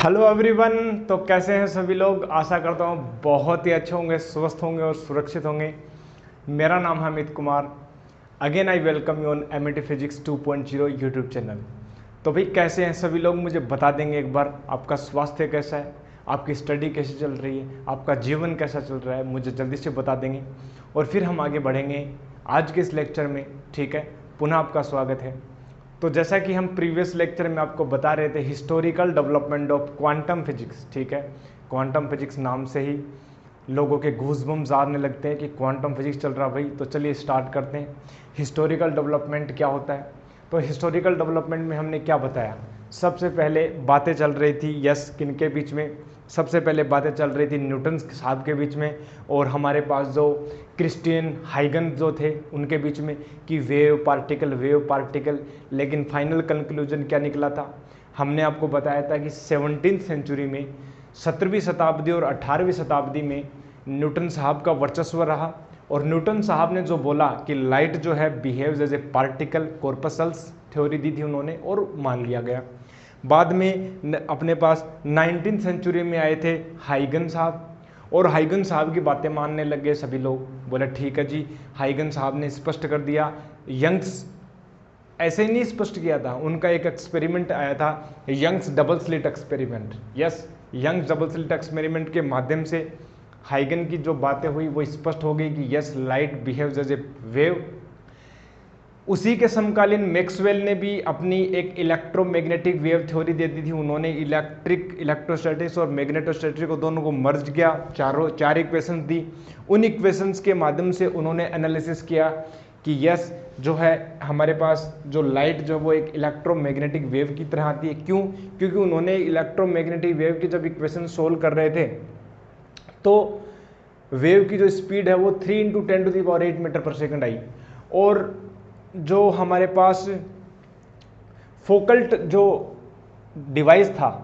Hello everyone. तो कैसे हैं सभी लोग। आशा करता हूँ बहुत ही अच्छे होंगे, स्वस्थ होंगे और सुरक्षित होंगे। मेरा नाम है Amit Kumar. Again I welcome you on Amity physics 2.0 YouTube channel. तो भाई कैसे हैं सभी लोग, मुझे बता देंगे एक बार आपका स्वास्थ्य कैसा है, आपकी स्टडी कैसी चल रही है, आपका जीवन कैसा चल रहा है, मुझे जल्दी से बता देंगे और फिर हम आगे बढ़ेंगे आज के इस लेक्चर में। ठीक है, पुनः आपका स्वागत है। तो जैसा कि हम प्रीवियस लेक्चर में आपको बता रहे थे, historical development of quantum physics. ठीक है, क्वांटम फिजिक्स नाम से ही लोगों के गूज़बम्स आने लगते हैं कि क्वांटम फिजिक्स चल रहा भाई। तो चलिए स्टार्ट करते हैं। हिस्टोरिकल डेवलपमेंट क्या होता है। तो हिस्टोरिकल डेवलपमेंट में हमने क्या बताया, सबसे पहले बातें चल रही थी यस किनके बीच में, सबसे पहले बातें चल रही थी न्यूटन साहब के बीच में और हमारे पास जो क्रिस्टियन हाइगन जो थे उनके बीच में कि वेव पार्टिकल। लेकिन फाइनल कंक्लूजन क्या निकला था, हमने आपको बताया था कि 17वीं सेंचुरी में, 17वीं शताब्दी और 18वीं शताब्दी में न्यूटन साहब का वर्चस्व रहा और न्यूटन साहब ने जो बोला कि लाइट जो है behaves as a particle, corpuscles theory दी थी उन्होंने और मान लिया गया। बाद में अपने पास 19वीं सेंचुरी में आए थे हाइगन साहब और हाइगन साहब की बातें मानने लग गए सभी लोग। बोले ठीक है जी, हाइगन साहब ने स्पष्ट कर दिया। यंग्स ऐसे ही नहीं स्पष्ट किया था, उनका एक एक्सपेरिमेंट आया था, Young's double slit experiment. Yes, Young's double slit experiment के माध्यम से हाइगन की जो बातें हुई वो स्पष्ट हो गई कि yes light behaves as a wave. उसी के समकालीन मैक्सवेल ने भी अपनी एक इलेक्ट्रोमैग्नेटिक वेव थ्योरी दे दी थी। उन्होंने इलेक्ट्रोस्टैटिक्स और मैग्नेटोस्टैटिक्स को दोनों को मर्ज किया, चार इक्वेशंस दी। उन इक्वेशंस के माध्यम से उन्होंने एनालिसिस किया कि यस जो है हमारे पास जो लाइट जो वो एक इलेक्ट्रोमैग्नेटिक वेव की तरह आती है। क्यों? क्योंकि उन्होंने इलेक्ट्रोमैग्नेटिक वेव की जब इक्वेशन सोल्व कर रहे थे तो वेव की जो स्पीड है वो 3 × 10⁸ मीटर पर सेकंड आई और जो हमारे पास फोकल्ट जो डिवाइस था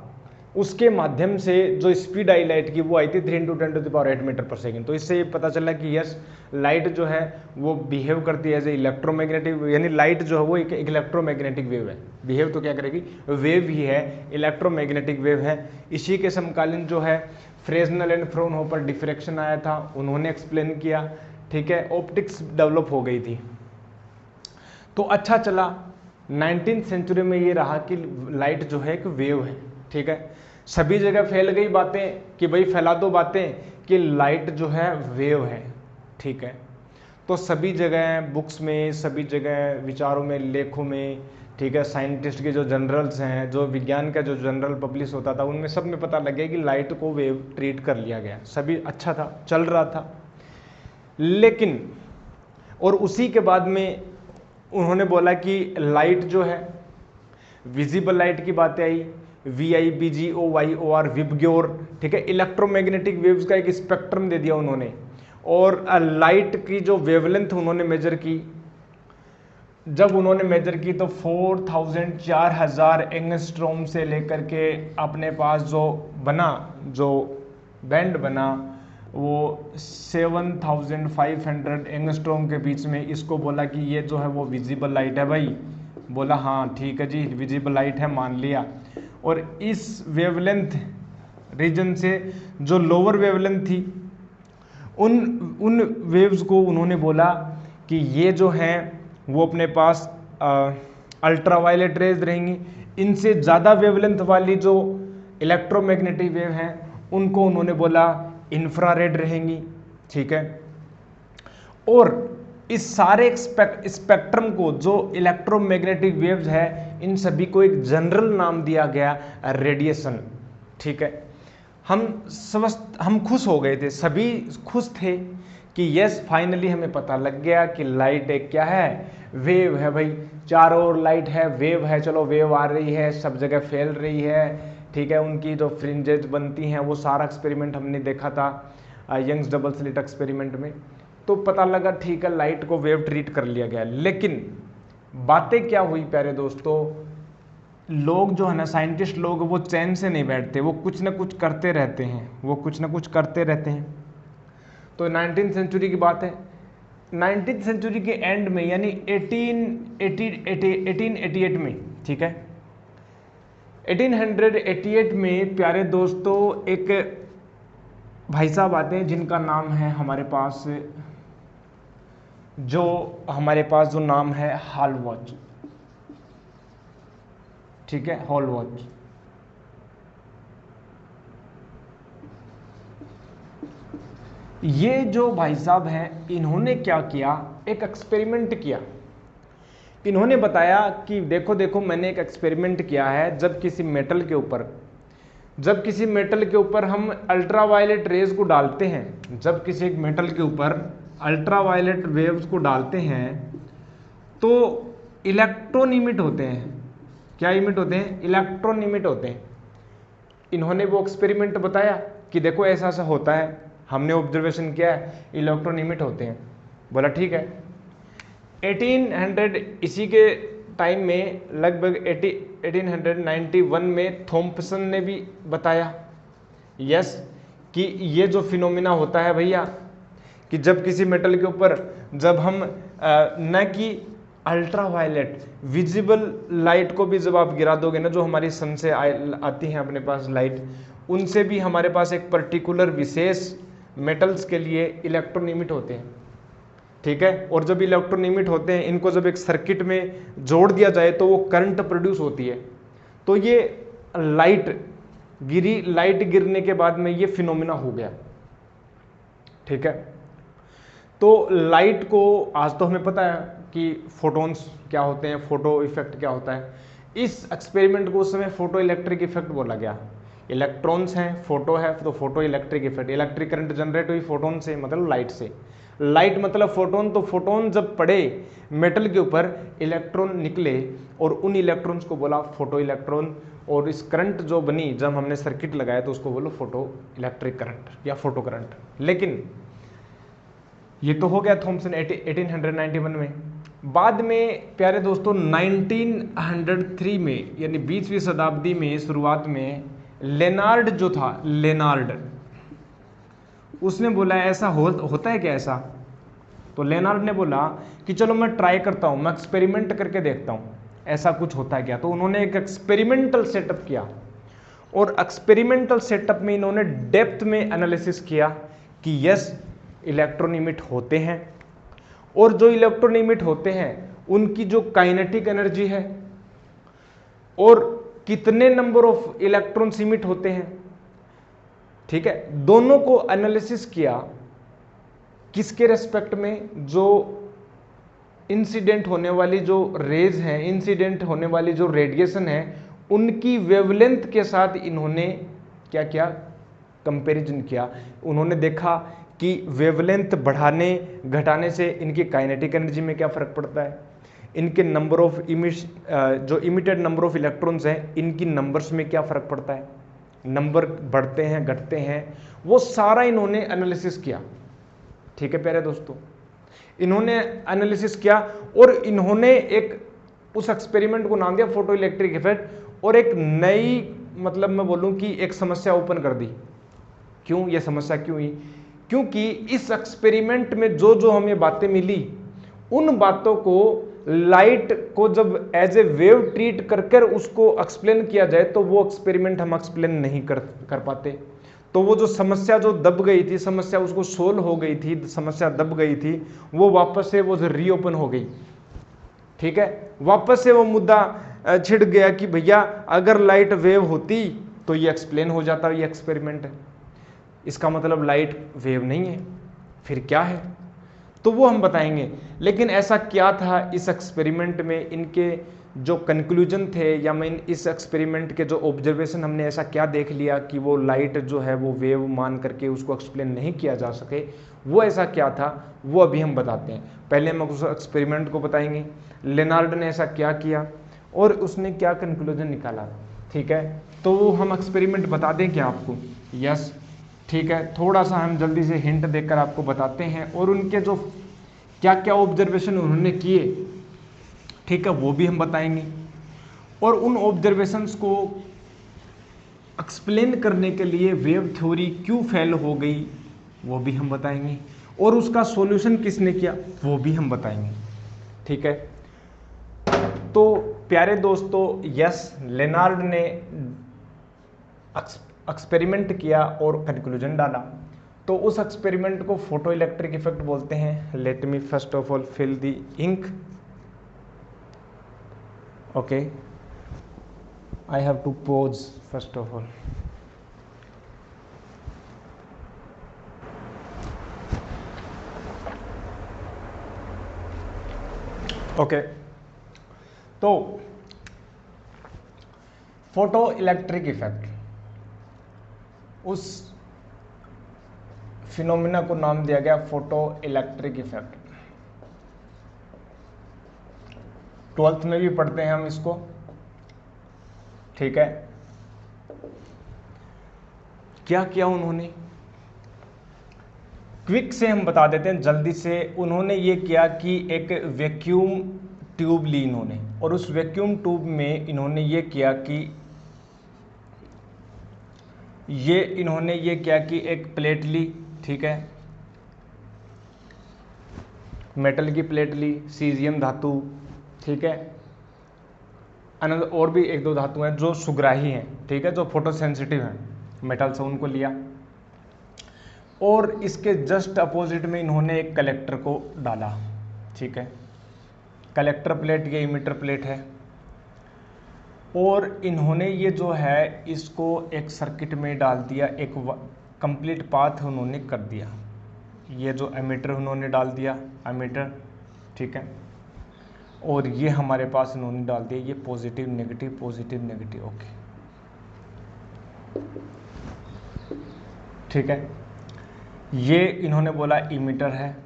उसके माध्यम से जो स्पीड आई लाइट की वो आई थी 3 × 10⁸ मीटर पर सेकंड। तो इससे ये पता चला कि यस लाइट जो है वो बिहेव करती है एज ए इलेक्ट्रोमैग्नेटिक, यानी लाइट जो है वो एक इलेक्ट्रोमैग्नेटिक वेव है। बिहेव तो क्या करेगी, वेव ही है, इलेक्ट्रोमैग्नेटिक वेव है। इसी के समकालीन जो है फ्रेस्नेल एंड फ्राउनहोफर डिफ्रैक्शन आया था, उन्होंने एक्सप्लेन किया। ठीक है, ऑप्टिक्स डेवलप हो गई थी। तो अच्छा चला 19वीं सेंचुरी में ये रहा कि लाइट जो है एक वेव है। ठीक है, सभी जगह फैल गई बातें कि भाई फैला दो बातें कि लाइट जो है वेव है। ठीक है, तो सभी जगह बुक्स में, सभी जगह विचारों में, लेखों में, ठीक है, साइंटिस्ट के जो जर्नल्स हैं, जो विज्ञान का जो जर्नल पब्लिश होता था उनमें सब में पता लग गया कि लाइट को वेव ट्रीट कर लिया गया। सभी अच्छा था, चल रहा था। लेकिन और उसी के बाद में उन्होंने बोला कि लाइट जो है विजिबल लाइट की बातें आई, VIBGOYOR, विबग्योर। ठीक है, इलेक्ट्रोमैग्नेटिक वेव्स का एक स्पेक्ट्रम दे दिया उन्होंने और लाइट की जो वेवलेंथ उन्होंने मेजर की। जब उन्होंने मेजर की तो 4000 एंगस्ट्रॉम से लेकर के अपने पास जो बना, जो बैंड बना वो 7500 एंगस्ट्रॉम के बीच में, इसको बोला कि ये जो है वो विजिबल लाइट है भाई। बोला हाँ ठीक है जी विजिबल लाइट है, मान लिया। और इस वेवलेंथ रीजन से जो लोअर वेवलेंथ थी उन वेव्स को उन्होंने बोला कि ये जो है वो अपने पास अल्ट्रावायलेट रेज रहेंगी। इनसे ज़्यादा वेवलेंथ वाली जो इलेक्ट्रोमैग्नेटिक वेव हैं उनको उन्होंने बोला इंफ्रारेड रहेंगी। ठीक है, और इस सारे स्पेक्ट्रम को जो इलेक्ट्रोमैग्नेटिक वेव्स है इन सभी को एक जनरल नाम दिया गया रेडिएशन। ठीक है, हम खुश हो गए थे, सभी खुश थे कि यस फाइनली हमें पता लग गया कि लाइट एक क्या है, वेव है भाई। चारों ओर लाइट है, वेव है, चलो वेव आ रही है, सब जगह फैल रही है। ठीक है, उनकी जो फ्रिंजेज बनती हैं वो सारा एक्सपेरिमेंट हमने देखा था यंग्स डबल स्लिट एक्सपेरिमेंट में। तो पता लगा ठीक है लाइट को वेव ट्रीट कर लिया गया। लेकिन बातें क्या हुई प्यारे दोस्तों, लोग जो है ना, साइंटिस्ट लोग, वो चैन से नहीं बैठते, वो कुछ ना कुछ करते रहते हैं। तो 19वीं सेंचुरी की बात है, 19वीं सेंचुरी के एंड में यानी 1888 में, ठीक है, 1888 में प्यारे दोस्तों एक भाई साहब आते हैं जिनका नाम है हमारे पास जो नाम है हॉलवॉच, ठीक है, हॉलवॉच। ये जो भाई साहब हैं इन्होंने क्या किया, एक एक्सपेरिमेंट किया। इन्होंने बताया कि देखो देखो मैंने एक एक्सपेरिमेंट किया है, जब किसी मेटल के ऊपर हम अल्ट्रावायलेट रेज को डालते हैं, जब किसी एक मेटल के ऊपर अल्ट्रावायलेट वेव्स को डालते हैं तो इलेक्ट्रॉन इमिट होते हैं। क्या इमिट होते हैं? इलेक्ट्रॉन इमिट होते हैं। इन्होंने वो एक्सपेरिमेंट बताया कि देखो ऐसा ऐसा होता है, हमने ऑब्जर्वेशन किया है, इलेक्ट्रॉन इमिट होते हैं। बोला ठीक है। 1800 इसी के टाइम में लगभग 1891 में थॉम्पसन ने भी बताया यस कि ये जो फिनोमिना होता है भैया, कि जब किसी मेटल के ऊपर जब हम न कि अल्ट्रावायलेट विजिबल लाइट को भी जब आप गिरा दोगे ना, जो हमारी सन से आती हैं अपने पास लाइट, उनसे भी हमारे पास एक पर्टिकुलर विशेष मेटल्स के लिए इलेक्ट्रॉन इमिट होते हैं, ठीक है। और जब इलेक्ट्रॉन इमिट होते हैं, इनको जब एक सर्किट में जोड़ दिया जाए तो वो करंट प्रोड्यूस होती है। तो ये लाइट गिरने के बाद में ये फिनोमिना हो गया, ठीक है। तो लाइट को आज तो हमें पता है कि फोटॉन्स क्या होते हैं, फोटो इफेक्ट क्या होता है। इस एक्सपेरिमेंट को उस समय फोटो इलेक्ट्रिक इफेक्ट बोला गया। इलेक्ट्रॉन्स हैं, फोटो है, तो photo electric effect, electric current generate हुई फोटोन से, मतलब लाइट से। लाइट मतलब फोटोन, तो फोटोन जब पड़े मेटल के ऊपर, इलेक्ट्रॉन निकले और उन इलेक्ट्रॉन्स को बोला फोटो इलेक्ट्रॉन। और इस करंट जो बनी जब हमने सर्किट लगाया तो उसको बोलो फोटो इलेक्ट्रिक करंट या फोटो करंट। लेकिन ये तो हो गया थॉम्सन 1891 में। बाद में प्यारे दोस्तों 1903 में, यानी 20वीं शताब्दी में शुरुआत में, लेनार्ड जो था, लेनार्ड, उसने बोला ऐसा होता है क्या ऐसा। तो लेनार्ड ने बोला कि चलो मैं ट्राई करता हूं, मैं एक्सपेरिमेंट करके देखता हूं ऐसा कुछ होता है क्या। तो उन्होंने एक एक्सपेरिमेंटल सेटअप किया और एक्सपेरिमेंटल सेटअप में इन्होंने डेप्थ में एनालिसिस किया कि यस इलेक्ट्रॉन इमिट होते हैं, और जो इलेक्ट्रॉन इमिट होते हैं उनकी जो काइनेटिक एनर्जी है और कितने नंबर ऑफ इलेक्ट्रॉन्स इमिट होते हैं, ठीक है, दोनों को एनालिसिस किया। किसके रेस्पेक्ट में? जो इंसिडेंट होने वाली जो रेज हैं, इंसिडेंट होने वाली जो रेडिएशन है, उनकी वेवलेंथ के साथ इन्होंने क्या किया? कंपैरिजन किया। उन्होंने देखा कि वेवलेंथ बढ़ाने घटाने से इनकी काइनेटिक एनर्जी में क्या फर्क पड़ता है, इनके नंबर ऑफ जो इमिटेड नंबर ऑफ इलेक्ट्रॉन्स हैं इनकी नंबर्स में क्या फर्क पड़ता है, नंबर बढ़ते हैं घटते हैं, वो सारा इन्होंने एनालिसिस किया, ठीक है प्यारे दोस्तों। इन्होंने एनालिसिस किया और इन्होंने एक उस एक्सपेरिमेंट को नाम दिया फोटो इलेक्ट्रिक इफेक्ट, और एक नई, मतलब मैं बोलूं कि एक समस्या ओपन कर दी। क्यों ये समस्या क्यों हुई? क्योंकि इस एक्सपेरिमेंट में जो जो हमें बातें मिली, उन बातों को लाइट को जब एज ए वेव ट्रीट कर उसको एक्सप्लेन किया जाए तो वो एक्सपेरिमेंट हम एक्सप्लेन नहीं कर पाते। तो वो जो समस्या जो दब गई थी, समस्या उसको सोल्व हो गई थी, समस्या दब गई थी, वो वापस से वो रीओपन हो गई, ठीक है। वापस से वो मुद्दा छिड़ गया कि भैया अगर लाइट वेव होती तो ये एक्सप्लेन हो जाता, ये एक्सपेरिमेंट है। इसका मतलब लाइट वेव नहीं है, फिर क्या है? तो वो हम बताएंगे। लेकिन ऐसा क्या था इस एक्सपेरिमेंट में, इनके जो कंक्लूजन थे, या मैं इस एक्सपेरिमेंट के जो ऑब्जर्वेशन हमने ऐसा क्या देख लिया कि वो लाइट जो है वो वेव मान करके उसको एक्सप्लेन नहीं किया जा सके, वो ऐसा क्या था वो अभी हम बताते हैं। पहले हम उस एक्सपेरिमेंट को बताएंगे, लेनार्ड ने ऐसा क्या किया और उसने क्या कंक्लूजन निकाला, ठीक है। तो हम एक्सपेरिमेंट बता दें क्या आपको? यस, ठीक है। थोड़ा सा हम जल्दी से हिंट देकर आपको बताते हैं, और उनके जो क्या क्या ऑब्जर्वेशन उन्होंने किए, ठीक है, वो भी हम बताएंगे। और उन ऑब्जर्वेशंस को एक्सप्लेन करने के लिए वेव थ्योरी क्यों फेल हो गई वो भी हम बताएंगे, और उसका सॉल्यूशन किसने किया वो भी हम बताएंगे, ठीक है। तो प्यारे दोस्तों, यस, लेनार्ड ने एक्सपेरिमेंट किया और कंक्लूजन डाला। तो उस एक्सपेरिमेंट को फोटो इलेक्ट्रिक इफेक्ट बोलते हैं। Let me first of all fill the ink. Okay, I have to pause first of all. Okay, तो फोटो इलेक्ट्रिक इफेक्ट, उस फिनोमिना को नाम दिया गया फोटो इलेक्ट्रिक इफेक्ट। 12th में भी पढ़ते हैं हम इसको, ठीक है। क्या किया उन्होंने, क्विक से हम बता देते हैं जल्दी से। उन्होंने ये किया कि एक वैक्यूम ट्यूब ली इन्होंने, और उस वैक्यूम ट्यूब में इन्होंने ये किया कि एक प्लेट ली, ठीक है, मेटल की प्लेट ली, सीजियम धातु, ठीक है, अनदर और भी एक दो धातु हैं जो सुग्राही हैं, ठीक है, जो फोटो सेंसिटिव हैं मेटल से, उनको लिया। और इसके जस्ट अपोजिट में इन्होंने एक कलेक्टर को डाला, ठीक है। कलेक्टर प्लेट ये इमिटर प्लेट है, और इन्होंने ये जो है इसको एक सर्किट में डाल दिया, एक कंप्लीट पाथ उन्होंने कर दिया। ये जो एमीटर उन्होंने डाल दिया, एमीटर, ठीक है, और ये हमारे पास इन्होंने डाल दिया ये positive negative, positive negative, okay, ठीक है। ये इन्होंने बोला इमीटर है,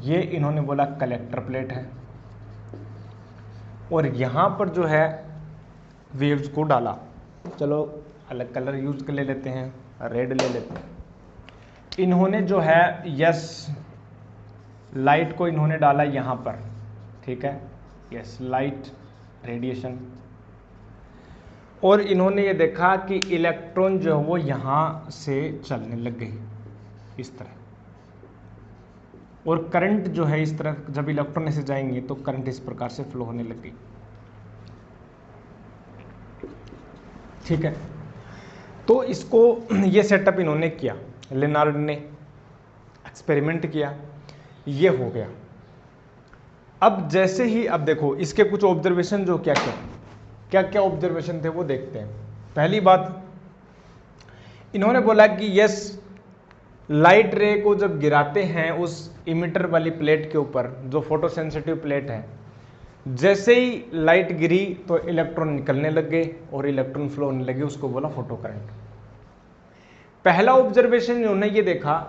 ये इन्होंने बोला कलेक्टर प्लेट है, और यहां पर जो है वेव्स को डाला। चलो अलग कलर यूज कर ले लेते हैं, रेड ले लेते हैं। इन्होंने जो है यस लाइट को इन्होंने डाला यहां पर, ठीक है, यस लाइट रेडिएशन, और इन्होंने ये देखा कि इलेक्ट्रॉन जो है वो यहां से चलने लग गए इस तरह, और करंट जो है इस तरह, जब इलेक्ट्रॉन ऐसे जाएंगे तो करंट इस प्रकार से फ्लो होने लग गई, ठीक है। तो इसको ये सेटअप इन्होंने किया, लेनार्ड ने एक्सपेरिमेंट किया, ये हो गया। अब जैसे ही, अब देखो इसके कुछ ऑब्जर्वेशन जो क्या ऑब्जर्वेशन थे वो देखते हैं। पहली बात, इन्होंने बोला कि यस लाइट रे को जब गिराते हैं उस इमिटर वाली प्लेट के ऊपर, जो फोटो सेंसिटिव प्लेट है, जैसे ही लाइट गिरी तो इलेक्ट्रॉन निकलने लग गए और इलेक्ट्रॉन फ्लो होने लगे, उसको बोला फोटो करंट। पहला ऑब्जर्वेशन इन्होंने ये देखा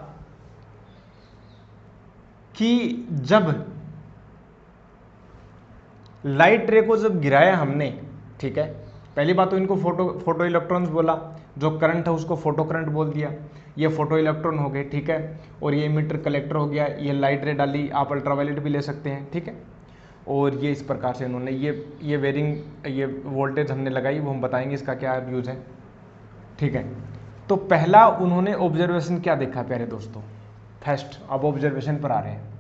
कि जब लाइट रे को जब गिराया हमने, ठीक है, पहली बात तो इनको फोटो इलेक्ट्रॉन्स बोला, जो करंट है उसको फोटो करंट बोल दिया, ये फोटो इलेक्ट्रॉन हो गए, ठीक है, और ये इमिटर कलेक्टर हो गया, ये लाइट रे डाली, आप अल्ट्रावायलेट भी ले सकते हैं, ठीक है, और ये इस प्रकार से इन्होंने ये वेरिंग, ये वोल्टेज हमने लगाई, वो हम बताएंगे इसका क्या यूज है, ठीक है। तो पहला उन्होंने ऑब्जर्वेशन क्या देखा प्यारे दोस्तों, फर्स्ट, अब ऑब्जर्वेशन पर आ रहे हैं।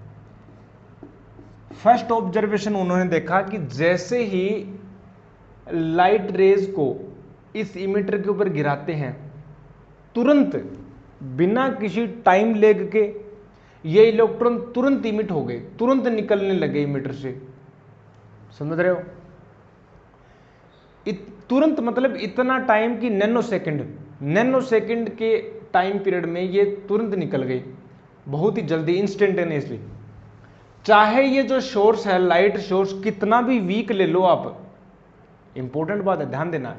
फर्स्ट ऑब्जर्वेशन उन्होंने देखा कि जैसे ही लाइट रेज को इस इमिटर के ऊपर गिराते हैं, तुरंत बिना किसी टाइम लेग के ये इलेक्ट्रॉन तुरंत इमिट हो गए, तुरंत निकलने लगे इमिटर से, समझ रहे हो? तुरंत मतलब इतना टाइम कि नैनो सेकंड के टाइम पीरियड में ये तुरंत निकल गई, बहुत ही जल्दी, इंस्टेंटेनियसली। चाहे ये जो सोर्स है, लाइट सोर्स, कितना भी वीक ले लो आप, इंपॉर्टेंट बात है, ध्यान देना,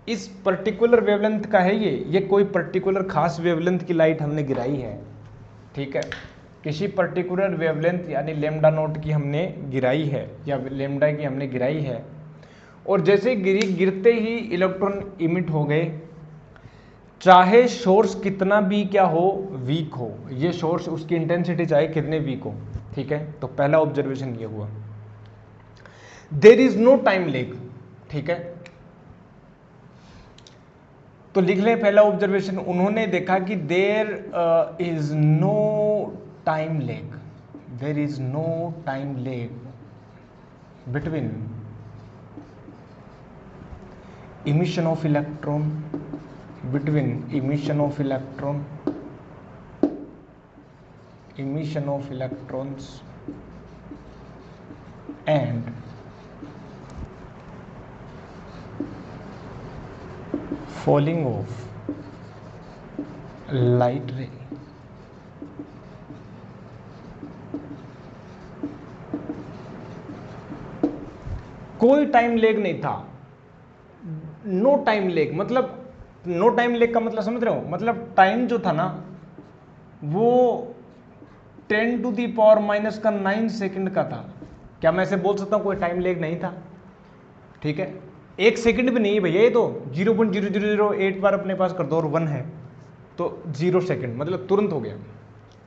इस पर्टिकुलर वेवलेंथ का है ये कोई पर्टिकुलर खास वेवलेंथ की लाइट हमने गिराई है, ठीक है, किसी पर्टिकुलर वेवलेंथ यानी लेमडा नॉट की हमने गिराई है, या लेमडा की हमने गिराई है, और जैसे गिरते ही इलेक्ट्रॉन इमिट हो गए, चाहे सोर्स कितना भी क्या हो, वीक हो, ये सोर्स उसकी इंटेंसिटी चाहे कितने वीक हो, ठीक है। तो पहला ऑब्जर्वेशन ये हुआ, there is no time lag, ठीक है। तो लिख लें पहला ऑब्जर्वेशन, उन्होंने देखा कि there is no time lag, there is no time lag, between emission of electron, between emission of electrons and falling of light ray. कोई टाइम लेग नहीं था, नो टाइम लेग। मतलब नो टाइम लेग का मतलब समझ रहे हो, मतलब टाइम जो था ना वो 10⁻⁻⁹ सेकंड का था। क्या मैं ऐसे बोल सकता हूं कोई टाइम लेग नहीं था? ठीक है, 1 सेकंड भी नहीं है भैया, ये तो 0.0008 बार अपने पास कर दो और 1 है तो 0 सेकंड, मतलब तुरंत हो गया।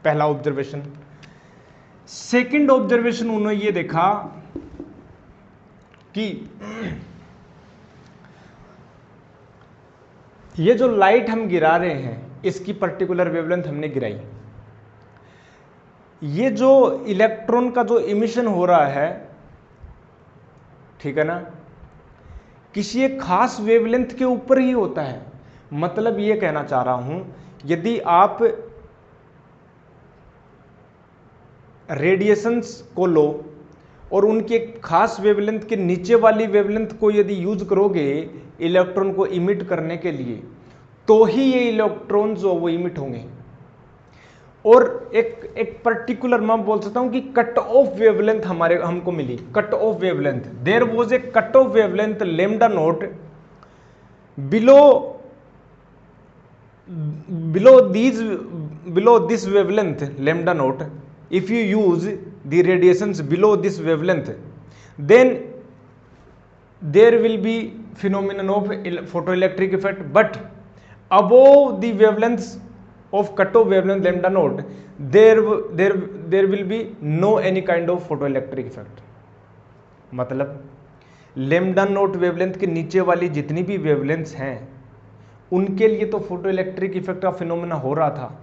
पहला ऑब्जर्वेशन। सेकंड ऑब्जर्वेशन उन्होंने ये देखा कि ये जो लाइट हम गिरा रहे हैं इसकी पर्टिकुलर वेवलेंथ हमने गिराई। ये जो इलेक्ट्रॉन का जो इमिशन हो रहा है, ठीक है ना, किसी एक खास वेवलेंथ के ऊपर ही होता है। मतलब ये कहना चाह रहा हूं, यदि आप रेडिएशंस को लो और उनके एक खास वेवलेंथ के नीचे वाली वेवलेंथ को यदि यूज करोगे इलेक्ट्रॉन को इमिट करने के लिए, तो ही ये इलेक्ट्रॉन जो वो इमिट होंगे। और एक पर्टिकुलर मैं बोल सकता हूं कि कट ऑफ वेवलेंथ हमको मिली। Cut off wavelength, there was a cut off wavelength lambda not below this wavelength lambda naught. If you use the radiations below this wavelength, then there will be phenomenon of photoelectric effect. But above the wavelengths of cutoff wavelength lambda naught, there will be no any kind of photoelectric effect. मतलब lambda note wavelength के नीचे वाली जितनी भी wavelengths हैं उनके लिए तो फोटो इलेक्ट्रिक इफेक्ट का फिनोमेना हो रहा था,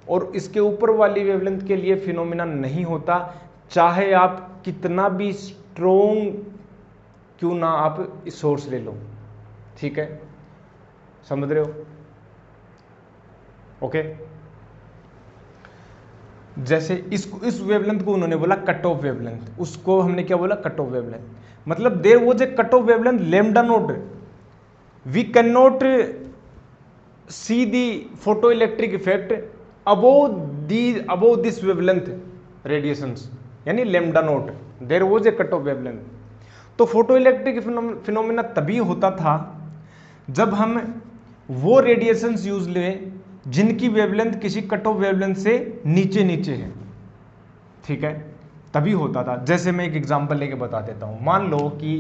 और इसके ऊपर वाली वेवलेंथ के लिए फिनोमेना नहीं होता, चाहे आप कितना भी स्ट्रोंग क्यों ना आप सोर्स ले लो। ठीक है, समझ रहे हो? ओके, जैसे इस वेवलेंथ को उन्होंने बोला कट ऑफ वेवलेंथ, उसको हमने क्या बोला? Cut off wavelength. मतलब there was a cut off wavelength lambda not, we can not see the photoelectric effect above this wavelength radiations, यानी lambda naught, there was a cut off wavelength। तो photoelectric phenomena तभी होता था जब हम वो radiations use लें जिनकी वेवलेंथ किसी कट ऑफ वेवलेंथ से नीचे है। ठीक है, तभी होता था। जैसे मैं एक एग्जांपल लेके बता देता हूं। मान लो कि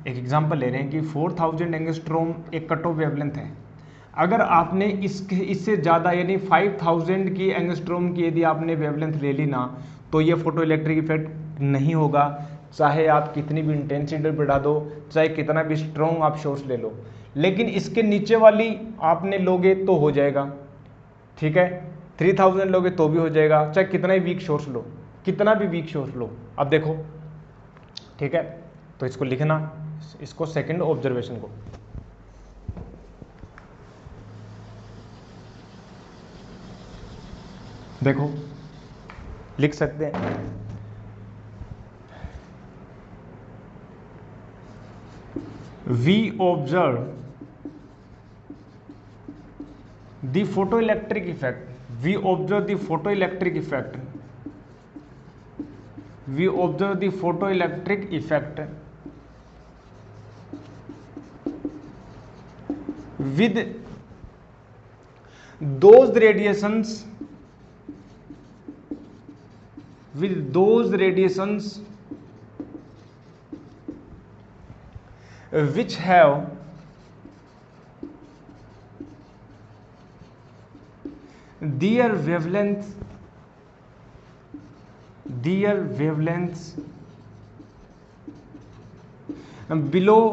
एक एग्जांपल ले रहे हैं कि 4000 एंगस्ट्रॉम एक कट ऑफ वेवलेंथ है। अगर आपने इससे ज़्यादा यानी 5000 की एंगस्ट्रॉम की यदि आपने वेवलेंथ ले ली ना, तो ये फोटो इलेक्ट्रिक इफेक्ट नहीं होगा, चाहे आप कितनी भी इंटेंसिटी बढ़ा दो, चाहे कितना भी स्ट्रॉन्ग आप सोर्स ले लो। लेकिन इसके नीचे वाली आपने लोगे तो हो जाएगा। ठीक है, 3000 लोगे तो भी हो जाएगा, चाहे कितना ही वीक सोर्स लो, कितना भी वीक सोर्स लो। अब देखो, ठीक है, तो इसको लिखना, इसको सेकेंड ऑब्जर्वेशन को। देखो लिख सकते हैं, we observe the photoelectric effect, we observe the photoelectric effect, we observe the photoelectric effect with those radiations which have their wavelengths below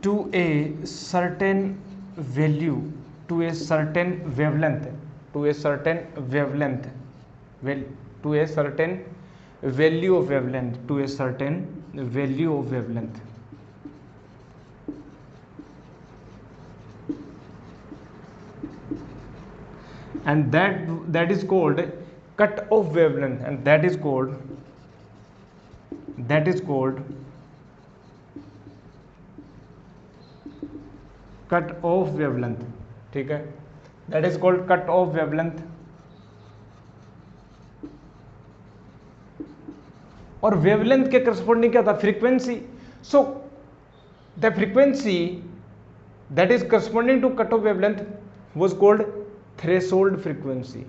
to a certain value, to a certain wavelength, to a certain value of wavelength, to a certain value of wavelength. And that is called cut off wavelength, and that is called cut off wavelength. ठीक है, that is called cut off wavelength. और wavelength के corresponding क्या था? Frequency. So the frequency that is corresponding to cut off wavelength was called threshold frequency.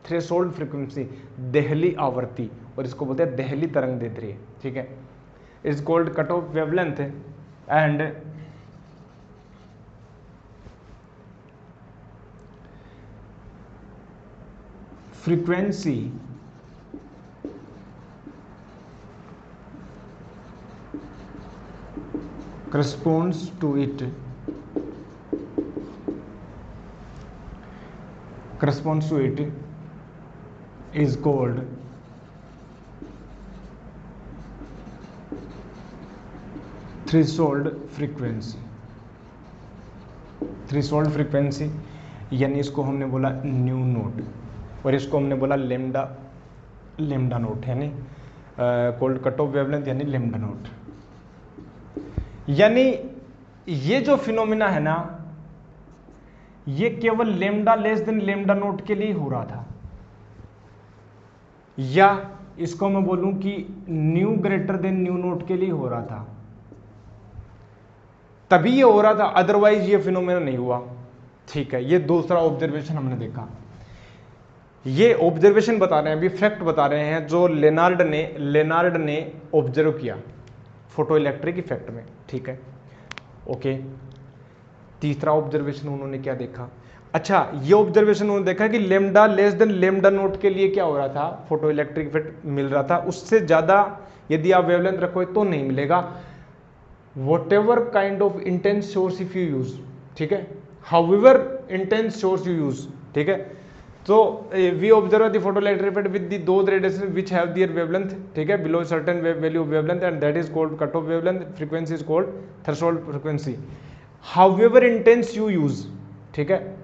Threshold frequency, देहली आवर्ती, और इसको बोलते हैं देहली तरंग दैर्ध्य. ठीक है, is called cut off wavelength. And frequency corresponds to it is called threshold frequency. Threshold frequency यानी इसको हमने बोला न्यू नोट, और इसको हमने बोला लेमडा नोट, यानी कोल्ड कट ऑफ वेवलेंथ यानी लेमडा नोट. यानी ये जो फिनोमिना है ना, ये केवल lambda less than lambda note के लिए हो रहा था, या इसको मैं बोलूं कि new greater than new note के लिए हो रहा था, तभी ये हो रहा था, अदरवाइज ये फिनोमिना नहीं हुआ. ठीक है, ये दूसरा ऑब्जर्वेशन हमने देखा. ये ऑब्जर्वेशन बता रहे हैं, अभी फैक्ट बता रहे हैं जो लेनार्ड ने ऑब्जर्व किया फोटो इलेक्ट्रिक इफेक्ट में. ठीक है, ओके. तीसरा ऑब्जर्वेशन उन्होंने क्या देखा? अच्छा, ये ऑब्जर्वेशन उन्होंने देखा कि lambda less than lambda note के लिए क्या हो रहा था? फोटो इलेक्ट्रिक इफेक्ट मिल रहा था. उससे ज्यादा यदि आप वेवलेंथ रखोगे तो नहीं मिलेगा. whatever kind of intense source if you use. ठीक है, however intense source you use. ठीक है, so we observe the photoelectric effect with the those radiations which have their wavelength, ठीक है, below certain value of wavelength, and that is called cut off wavelength. Frequency is called threshold frequency. however intense you use, ठीक है,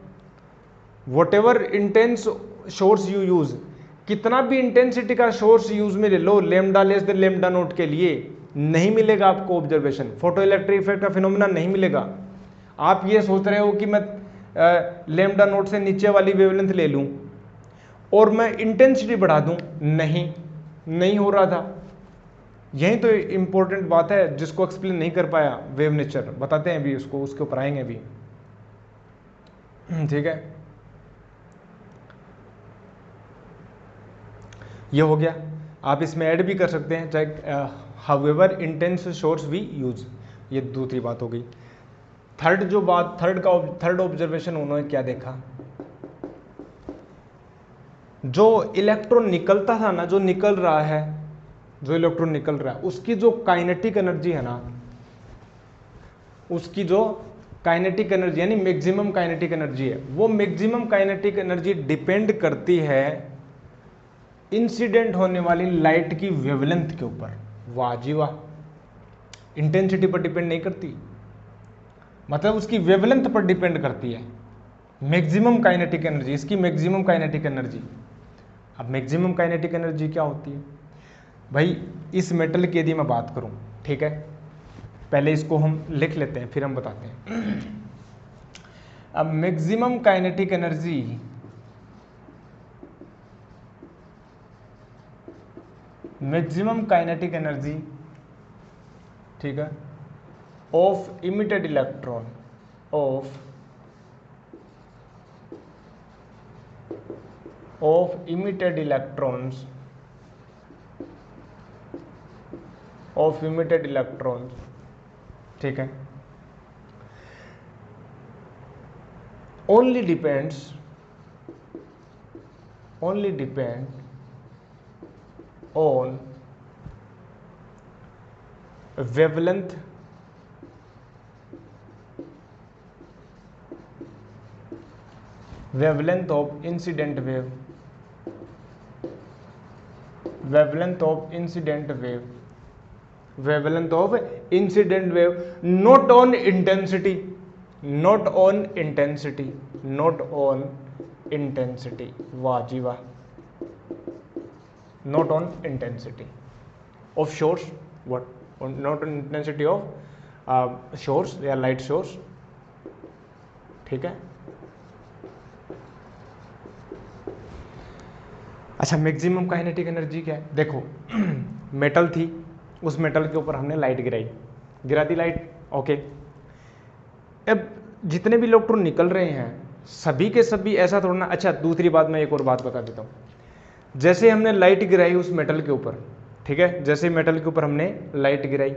whatever intense source you use, कितना भी intensity का source use में ले लो, lambda less than lambda note के लिए नहीं मिलेगा आपको ऑब्जर्वेशन, फोटो इलेक्ट्रिक इफेक्ट का फिनोमेना नहीं मिलेगा. आप ये सोच रहे हो कि मैं लेमडा नोट से नीचे वाली वेवलेंथ ले लूं और मैं इंटेंसिटी बढ़ा दूं, नहीं हो रहा था. यही तो इंपॉर्टेंट बात है जिसको एक्सप्लेन नहीं कर पाया वेव नेचर. बताते हैं अभी उसको, उसके ऊपर आएंगे अभी. ठीक है, ये हो गया. आप इसमें ऐड भी कर सकते हैं, चाहे however intense source we use. ये दूसरी बात हो गई. थर्ड ऑब्जर्वेशन उन्होंने क्या देखा? जो इलेक्ट्रॉन निकलता था ना, जो इलेक्ट्रॉन निकल रहा है, उसकी जो काइनेटिक एनर्जी है ना, उसकी जो काइनेटिक एनर्जी यानी मैक्सिमम काइनेटिक एनर्जी है, वो मैक्सिमम काइनेटिक एनर्जी डिपेंड करती है इंसिडेंट होने वाली लाइट की वेवलेंथ के ऊपर. वाह जी वाह, इंटेंसिटी पर डिपेंड नहीं करती, मतलब उसकी वेवलेंथ पर डिपेंड करती है मैक्सिमम काइनेटिक एनर्जी, इसकी मैक्सिमम काइनेटिक एनर्जी. अब मैक्सिमम काइनेटिक एनर्जी क्या होती है भाई? इस मेटल की यदि मैं बात करूं, ठीक है, पहले इसको हम लिख लेते हैं फिर हम बताते हैं. अब मैक्सिमम काइनेटिक एनर्जी ठीक है, of emitted electron of emitted electrons, ठीक है, only depend on wavelength of incident wave wavelength of incident wave, wavelength of incident wave, not on intensity, not on intensity, not on intensity, वाह जी वाह, not on intensity of source, what, not on intensity of source या light source, ठीक है। अच्छा, maximum kinetic energy क्या है, देखो metal थी, उस मेटल के ऊपर हमने लाइट गिरा दी लाइट, ओके। अब जितने भी इलेक्ट्रॉन निकल रहे हैं सभी के सभी ऐसा थोड़ा ना, अच्छा दूसरी बात मैं एक और बात बता देता हूँ, जैसे हमने लाइट गिराई उस मेटल के ऊपर, ठीक है, जैसे मेटल के ऊपर हमने लाइट गिराई,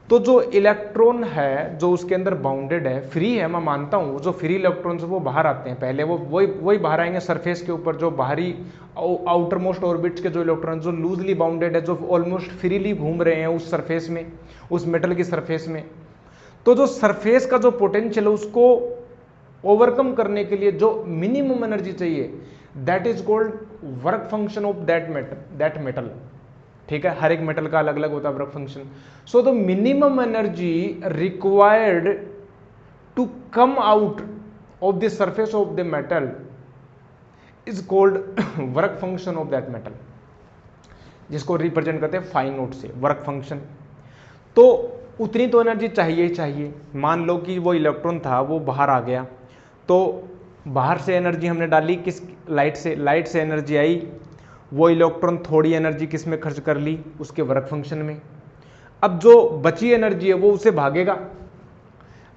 तो जो इलेक्ट्रॉन है जो उसके अंदर बाउंडेड है, फ्री है, मैं मानता हूँ, जो फ्री इलेक्ट्रॉन्स वो बाहर आते हैं, पहले वो वही बाहर आएंगे सरफेस के ऊपर, जो बाहरी आउटर मोस्ट ऑर्बिट्स के जो इलेक्ट्रॉन जो लूजली बाउंडेड है, जो ऑलमोस्ट फ्रीली घूम रहे हैं उस सरफेस में, उस मेटल की सरफेस में, तो जो सरफेस का जो पोटेंशियल है उसको ओवरकम करने के लिए जो मिनिमम एनर्जी चाहिए, that is called work function of that metal, ठीक है। हर एक मेटल का अलग अलग होता है work function. So the minimum energy required to come out of the surface of the metal is called work function of that metal, जिसको represent करते हैं फाइन नोट से, वर्क फंक्शन। तो उतनी तो एनर्जी चाहिए ही चाहिए। मान लो कि वो इलेक्ट्रॉन था वो बाहर आ गया, तो बाहर से एनर्जी हमने डाली किस, लाइट से एनर्जी आई, वो इलेक्ट्रॉन थोड़ी एनर्जी किस में खर्च कर ली, उसके वर्क फंक्शन में। अब जो बची एनर्जी है वो उससे भागेगा।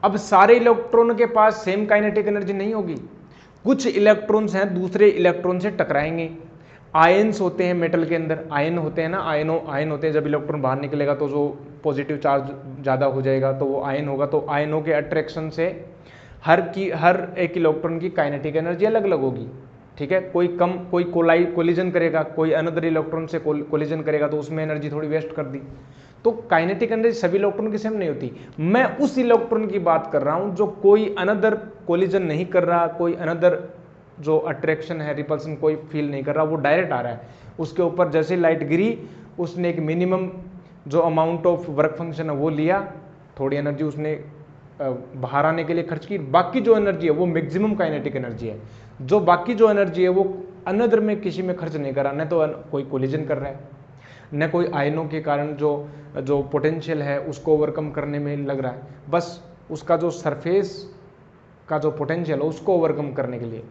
अब सारे इलेक्ट्रॉन के पास सेम काइनेटिक एनर्जी नहीं होगी, कुछ इलेक्ट्रॉन्स हैं दूसरे इलेक्ट्रॉन से टकराएंगे। आयन्स होते हैं मेटल के अंदर, आयन होते हैं ना, आयन होते हैं, जब इलेक्ट्रॉन बाहर निकलेगा तो जो पॉजिटिव चार्ज ज़्यादा हो जाएगा तो वो आयन होगा, तो आयनों के अट्रैक्शन से हर एक इलेक्ट्रॉन की काइनेटिक एनर्जी अलग अलग होगी, ठीक है। कोई कोलिजन करेगा, कोई अनदर इलेक्ट्रॉन से कोलिजन करेगा तो उसमें एनर्जी थोड़ी वेस्ट कर दी। तो काइनेटिक एनर्जी सभी इलेक्ट्रॉन की सेम नहीं होती। मैं उस इलेक्ट्रॉन की बात कर रहा हूं जो कोई अनदर कोलिजन नहीं कर रहा, कोई अनदर जो अट्रैक्शन है, रिपल्सन कोई फील नहीं कर रहा, वो डायरेक्ट आ रहा है उसके ऊपर। जैसे लाइट गिरी, उसने एक मिनिमम जो अमाउंट ऑफ वर्क फंक्शन है वो लिया, थोड़ी एनर्जी उसने बाहर आने के लिए खर्च की, बाकी जो एनर्जी है वो मैक्सिमम काइनेटिक एनर्जी है। जो बाकी जो एनर्जी है वो अनदर में किसी में खर्च नहीं कर रहा, न तो कोई कोलिजन कर रहा है, न कोई आयनों के कारण जो पोटेंशियल है उसको ओवरकम करने में लग रहा है, बस उसका जो सरफेस का जो पोटेंशियल है उसको ओवरकम करने के लिए,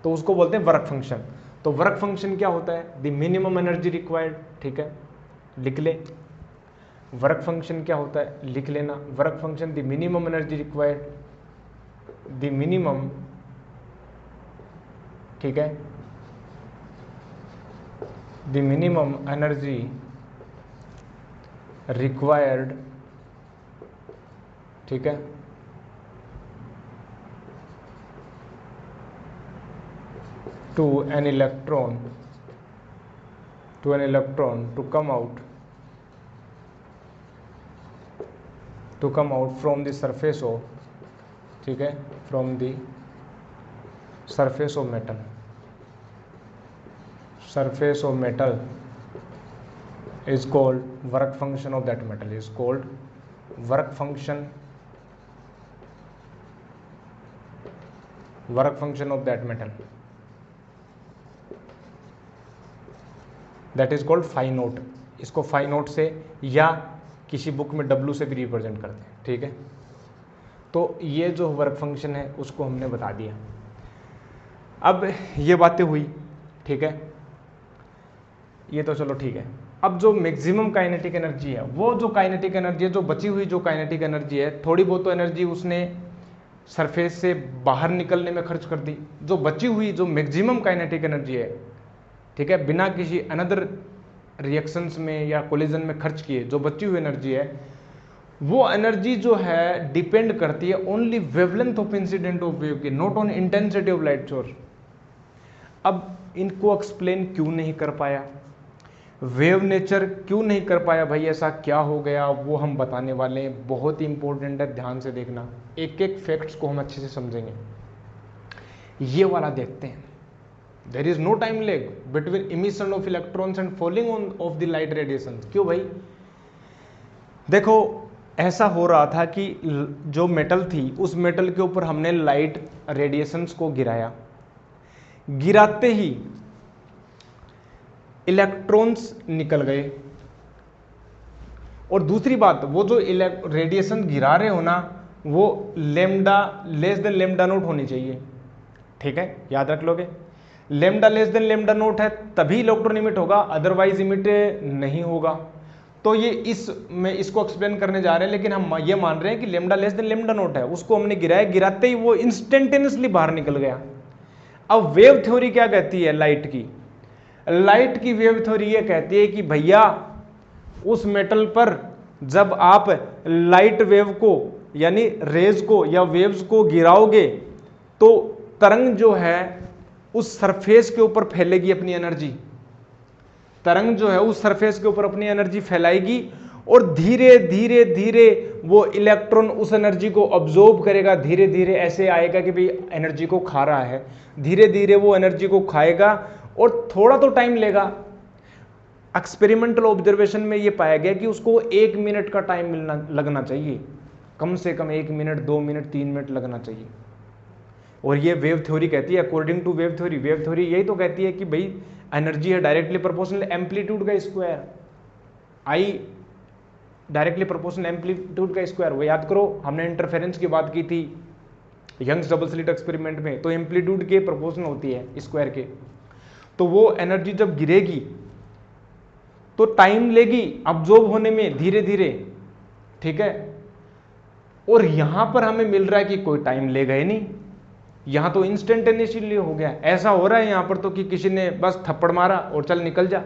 तो उसको बोलते हैं वर्क फंक्शन। तो वर्क फंक्शन क्या होता है, द मिनिमम एनर्जी रिक्वायर्ड, ठीक है, लिख ले। वर्क फंक्शन क्या होता है, लिख लेना। Work function the minimum energy required, the minimum, ठीक है, द मिनिमम एनर्जी रिक्वायर्ड, ठीक है, to an electron to come out from the surface of, ठीक है, from the surface of metal is called work function of that metal, is called work function of that metal, that is called fine note. इसको fine naught से या किसी book में W से भी represent करते हैं, ठीक है। तो ये जो वर्क फंक्शन है उसको हमने बता दिया। अब ये बातें हुई, ठीक है, ये तो चलो ठीक है। अब जो मैक्सिमम काइनेटिक एनर्जी है, वो जो काइनेटिक एनर्जी है, जो बची हुई जो काइनेटिक एनर्जी है, थोड़ी बहुत तो एनर्जी उसने सरफेस से बाहर निकलने में खर्च कर दी। जो बची हुई जो मैक्सिमम काइनेटिक एनर्जी है, ठीक है, बिना किसी अनदर रिएक्शंस में या कोलिजन में खर्च किए जो बची हुई एनर्जी है, वो एनर्जी जो है डिपेंड करती है only wavelength of incident of wave की, not on intensity of light source. अब इनको एक्सप्लेन क्यों नहीं कर पाया, वेव नेचर क्यों नहीं कर पाया, भाई ऐसा क्या हो गया, वो हम बताने वाले हैं। बहुत ही इंपॉर्टेंट है, ध्यान से देखना, एक एक फैक्ट्स को हम अच्छे से समझेंगे। ये वाला देखते हैं, there is no time lag between emission of electrons and falling on of the light radiation. क्यों भाई? देखो ऐसा हो रहा था कि जो मेटल थी उस मेटल के ऊपर हमने लाइट रेडिएशंस को गिराया, गिराते ही इलेक्ट्रॉन्स निकल गए। और दूसरी बात, वो जो रेडिएशन गिरा रहे हो ना वो lambda less than lambda note होनी चाहिए, ठीक है, याद रख लोगे। Lambda less than lambda note है तभी इलेक्ट्रॉन इमिट होगा, अदरवाइज इमिट नहीं होगा। तो ये इसको एक्सप्लेन करने जा रहे हैं, लेकिन हम ये मान रहे हैं कि lambda less than lambda note है, उसको हमने गिराया, गिराते ही वो इंस्टेंटेनियसली बाहर निकल गया। अब वेव थ्योरी क्या कहती है लाइट की? लाइट की वेव थ्योरी ये कहती है कि भैया उस मेटल पर जब आप लाइट वेव को यानी रेज को या वेव्स को गिराओगे तो तरंग जो है उस सरफेस के ऊपर फैलेगी अपनी एनर्जी, तरंग जो है उस सरफेस के ऊपर अपनी एनर्जी फैलाएगी और धीरे धीरे धीरे वो इलेक्ट्रॉन उस एनर्जी को ऑब्जॉर्ब करेगा, धीरे धीरे ऐसे आएगा कि भाई एनर्जी को खा रहा है, धीरे धीरे वो एनर्जी को खाएगा और थोड़ा तो टाइम लेगा। एक्सपेरिमेंटल ऑब्जर्वेशन में ये पाया गया कि उसको 1 मिनट का टाइम लगना चाहिए, कम से कम 1 मिनट, 2 मिनट, 3 मिनट लगना चाहिए। और ये वेव थ्योरी कहती है, अकॉर्डिंग टू वेव थ्योरी यही तो कहती है कि भाई एनर्जी है डायरेक्टली प्रोपोर्शनल एम्पलीट्यूड का square, I directly proportional amplitude का स्क्वायर। वो याद करो हमने इंटरफेरेंस की बात की थी यंग्स डबल स्लिट एक्सपेरिमेंट में, तो एम्पलीट्यूड के प्रोपोर्शनल होती है स्क्वायर के। तो वो एनर्जी जब गिरेगी तो टाइम लेगी अब्जॉर्ब होने में धीरे धीरे, ठीक है। और यहां पर हमें मिल रहा है कि कोई टाइम लेगा ही नहीं, यहां तो इंस्टेंटेनियसली हो गया। ऐसा हो रहा है यहां पर तो कि किसी ने बस थप्पड़ मारा और चल निकल जा,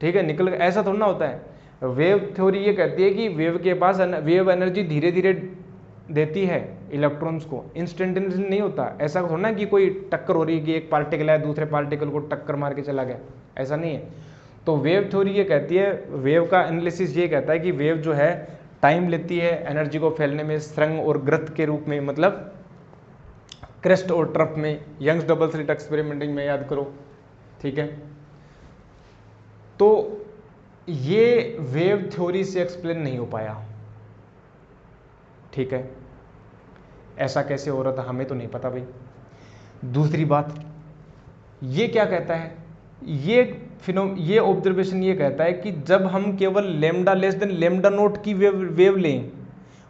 ठीक है, निकल गया, ऐसा थोड़ा ना होता है। वेव थ्योरी ये कहती है कि वेव के पास वेव एनर्जी धीरे धीरे देती है इलेक्ट्रॉन्स को, इंस्टेंटेनियसली नहीं होता। ऐसा थोड़ा ना कि कोई टक्कर हो रही है कि एक पार्टिकल है दूसरे पार्टिकल को टक्कर मार के चला गया, ऐसा नहीं है। तो वेव थ्योरी ये कहती है, वेव का एनालिसिस ये कहता है कि वेव जो है टाइम लेती है एनर्जी को फैलने में, स्रंग और ग्रथ के रूप में, मतलब क्रेस्ट और ट्रफ में, यंग्स डबल स्लिट एक्सपेरिमेंटिंग में, याद करो, ठीक है। तो ये वेव थ्योरी से एक्सप्लेन नहीं हो पाया, ठीक है। ऐसा कैसे हो रहा था हमें तो नहीं पता भाई। दूसरी बात ये क्या कहता है, ये ऑब्जर्वेशन ये कहता है कि जब हम केवल lambda less than lambda note की वेव लें,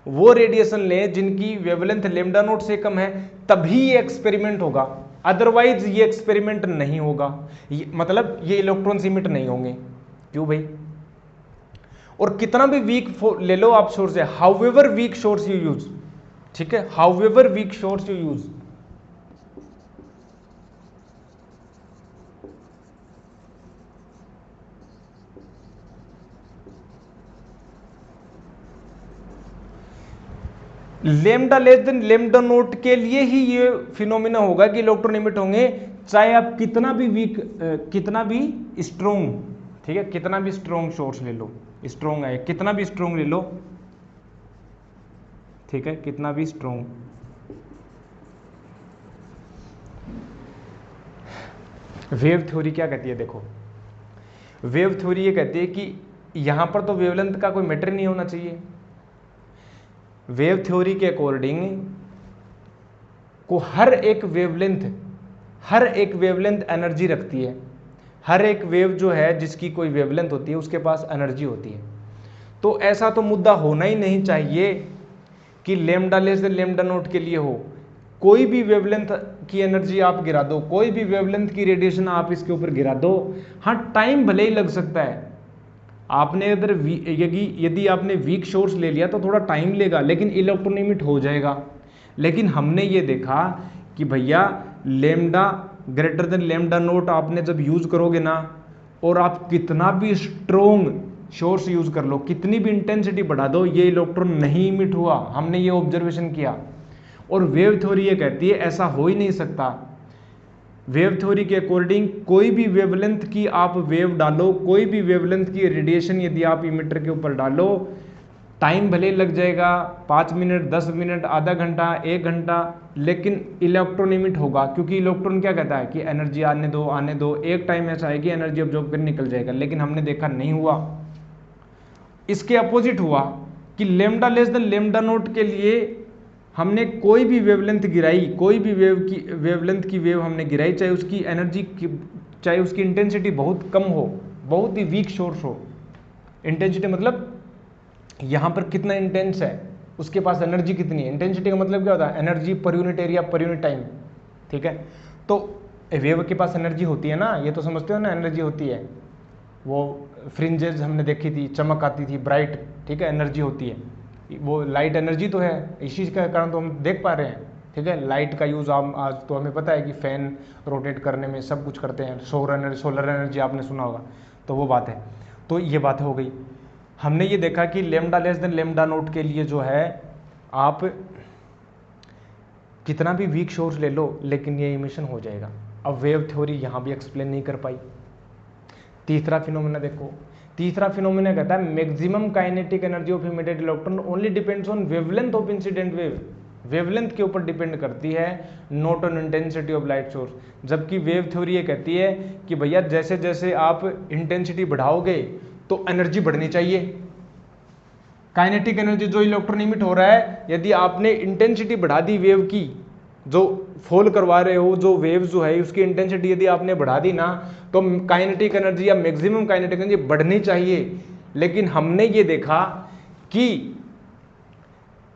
वो रेडिएशन लें जिनकी वेवलेंथ लेमडा नोट से कम है, तभी ये एक्सपेरिमेंट होगा, अदरवाइज ये एक्सपेरिमेंट नहीं होगा। मतलब ये इलेक्ट्रॉन्स इमिट नहीं होंगे। क्यों भाई? और कितना भी वीक ले लो आप सोर्स है, however weak source you use, ठीक है, however weak source you use, lambda less than lambda note के लिए ही ये फिनोमिना होगा कि इलेक्ट्रॉन इमिट होंगे, चाहे आप कितना भी वीक, कितना भी स्ट्रोंग, ठीक है, कितना भी स्ट्रोंग सोर्स ले लो, स्ट्रोंग है, कितना भी स्ट्रोंग ले लो, ठीक है, कितना भी स्ट्रोंग। वेव थ्योरी क्या कहती है? देखो वेव थ्योरी ये कहती है कि यहां पर तो वेवलेंथ का कोई मैटर नहीं होना चाहिए। वेव थ्योरी के अकॉर्डिंग को हर एक वेवलेंथ एनर्जी रखती है। हर एक वेव जो है जिसकी कोई वेवलेंथ होती है उसके पास एनर्जी होती है। तो ऐसा तो मुद्दा होना ही नहीं चाहिए कि lambda less than lambda note के लिए हो। कोई भी वेवलेंथ की एनर्जी आप गिरा दो, कोई भी वेवलेंथ की रेडिएशन आप इसके ऊपर गिरा दो, हाँ टाइम भले ही लग सकता है। आपने अगर यदि आपने वीक सोर्स ले लिया तो थोड़ा टाइम लेगा, लेकिन इलेक्ट्रॉन इमिट हो जाएगा। लेकिन हमने ये देखा कि भैया lambda greater than lambda note आपने जब यूज करोगे ना, और आप कितना भी स्ट्रोंग सोर्स यूज कर लो, कितनी भी इंटेंसिटी बढ़ा दो, ये इलेक्ट्रॉन नहीं इमिट हुआ। हमने ये ऑब्जर्वेशन किया। और वेव थ्योरी ये कहती है ऐसा हो ही नहीं सकता। वेव थ्योरी के अकॉर्डिंग कोई भी वेवलेंथ की आप वेव डालो, कोई भी वेवलेंथ की रेडिएशन यदि आप इमिटर के ऊपर डालो, टाइम भले ही लग जाएगा 5 मिनट, 10 मिनट, आधा घंटा, 1 घंटा, लेकिन इलेक्ट्रॉन इमिट होगा, क्योंकि इलेक्ट्रॉन क्या कहता है कि एनर्जी आने दो आने दो, एक टाइम ऐसा आएगी एनर्जी ऑब्जॉर्ब कर निकल जाएगा। लेकिन हमने देखा नहीं हुआ, इसके अपोजिट हुआ कि lambda less than lambda note के लिए हमने कोई भी वेवलेंथ गिराई, कोई भी वेवलेंथ की वेव हमने गिराई, चाहे उसकी एनर्जी चाहे उसकी इंटेंसिटी बहुत कम हो, बहुत ही वीक सोर्स हो। इंटेंसिटी मतलब यहाँ पर कितना इंटेंस है, उसके पास एनर्जी कितनी है। इंटेंसिटी का मतलब क्या होता है, energy per unit area per unit time, ठीक है। तो वेव के पास एनर्जी होती है ना, ये तो समझते हो ना, एनर्जी होती है। वो फ्रिंजेस हमने देखी थी, चमक आती थी ब्राइट, ठीक है, एनर्जी होती है। वो लाइट एनर्जी तो है, इसी के कारण तो हम देख पा रहे हैं, ठीक है। लाइट का यूज़ आज तो हमें पता है कि फ़ैन रोटेट करने में सब कुछ करते हैं। सोलर एनर्जी आपने सुना होगा, तो वो बात है। तो ये बात हो गई। हमने ये देखा कि lambda less than lambda note के लिए जो है आप कितना भी वीक सोर्स ले लो, लेकिन ये इमिशन हो जाएगा। अब वेव थ्योरी यहाँ भी एक्सप्लेन नहीं कर पाई। तीसरा फिनोमेना देखो, तीसरा फिनोमेना कहता है maximum kinetic energy of emitted electron only depends on wavelength of incident wave. Wavelength के ऊपर डिपेंड करती है, not on intensity of light source. जबकि वेव थ्योरी ये कहती है कि भैया जैसे जैसे आप इंटेंसिटी बढ़ाओगे तो एनर्जी बढ़नी चाहिए। काइनेटिक एनर्जी जो इलेक्ट्रॉन इमिट हो रहा है, यदि आपने इंटेंसिटी बढ़ा दी वेव की, जो फॉल करवा रहे हो, जो वेव जो है उसकी इंटेंसिटी यदि आपने बढ़ा दी ना, तो काइनेटिक एनर्जी या मैक्सिमम काइनेटिक एनर्जी बढ़नी चाहिए। लेकिन हमने ये देखा कि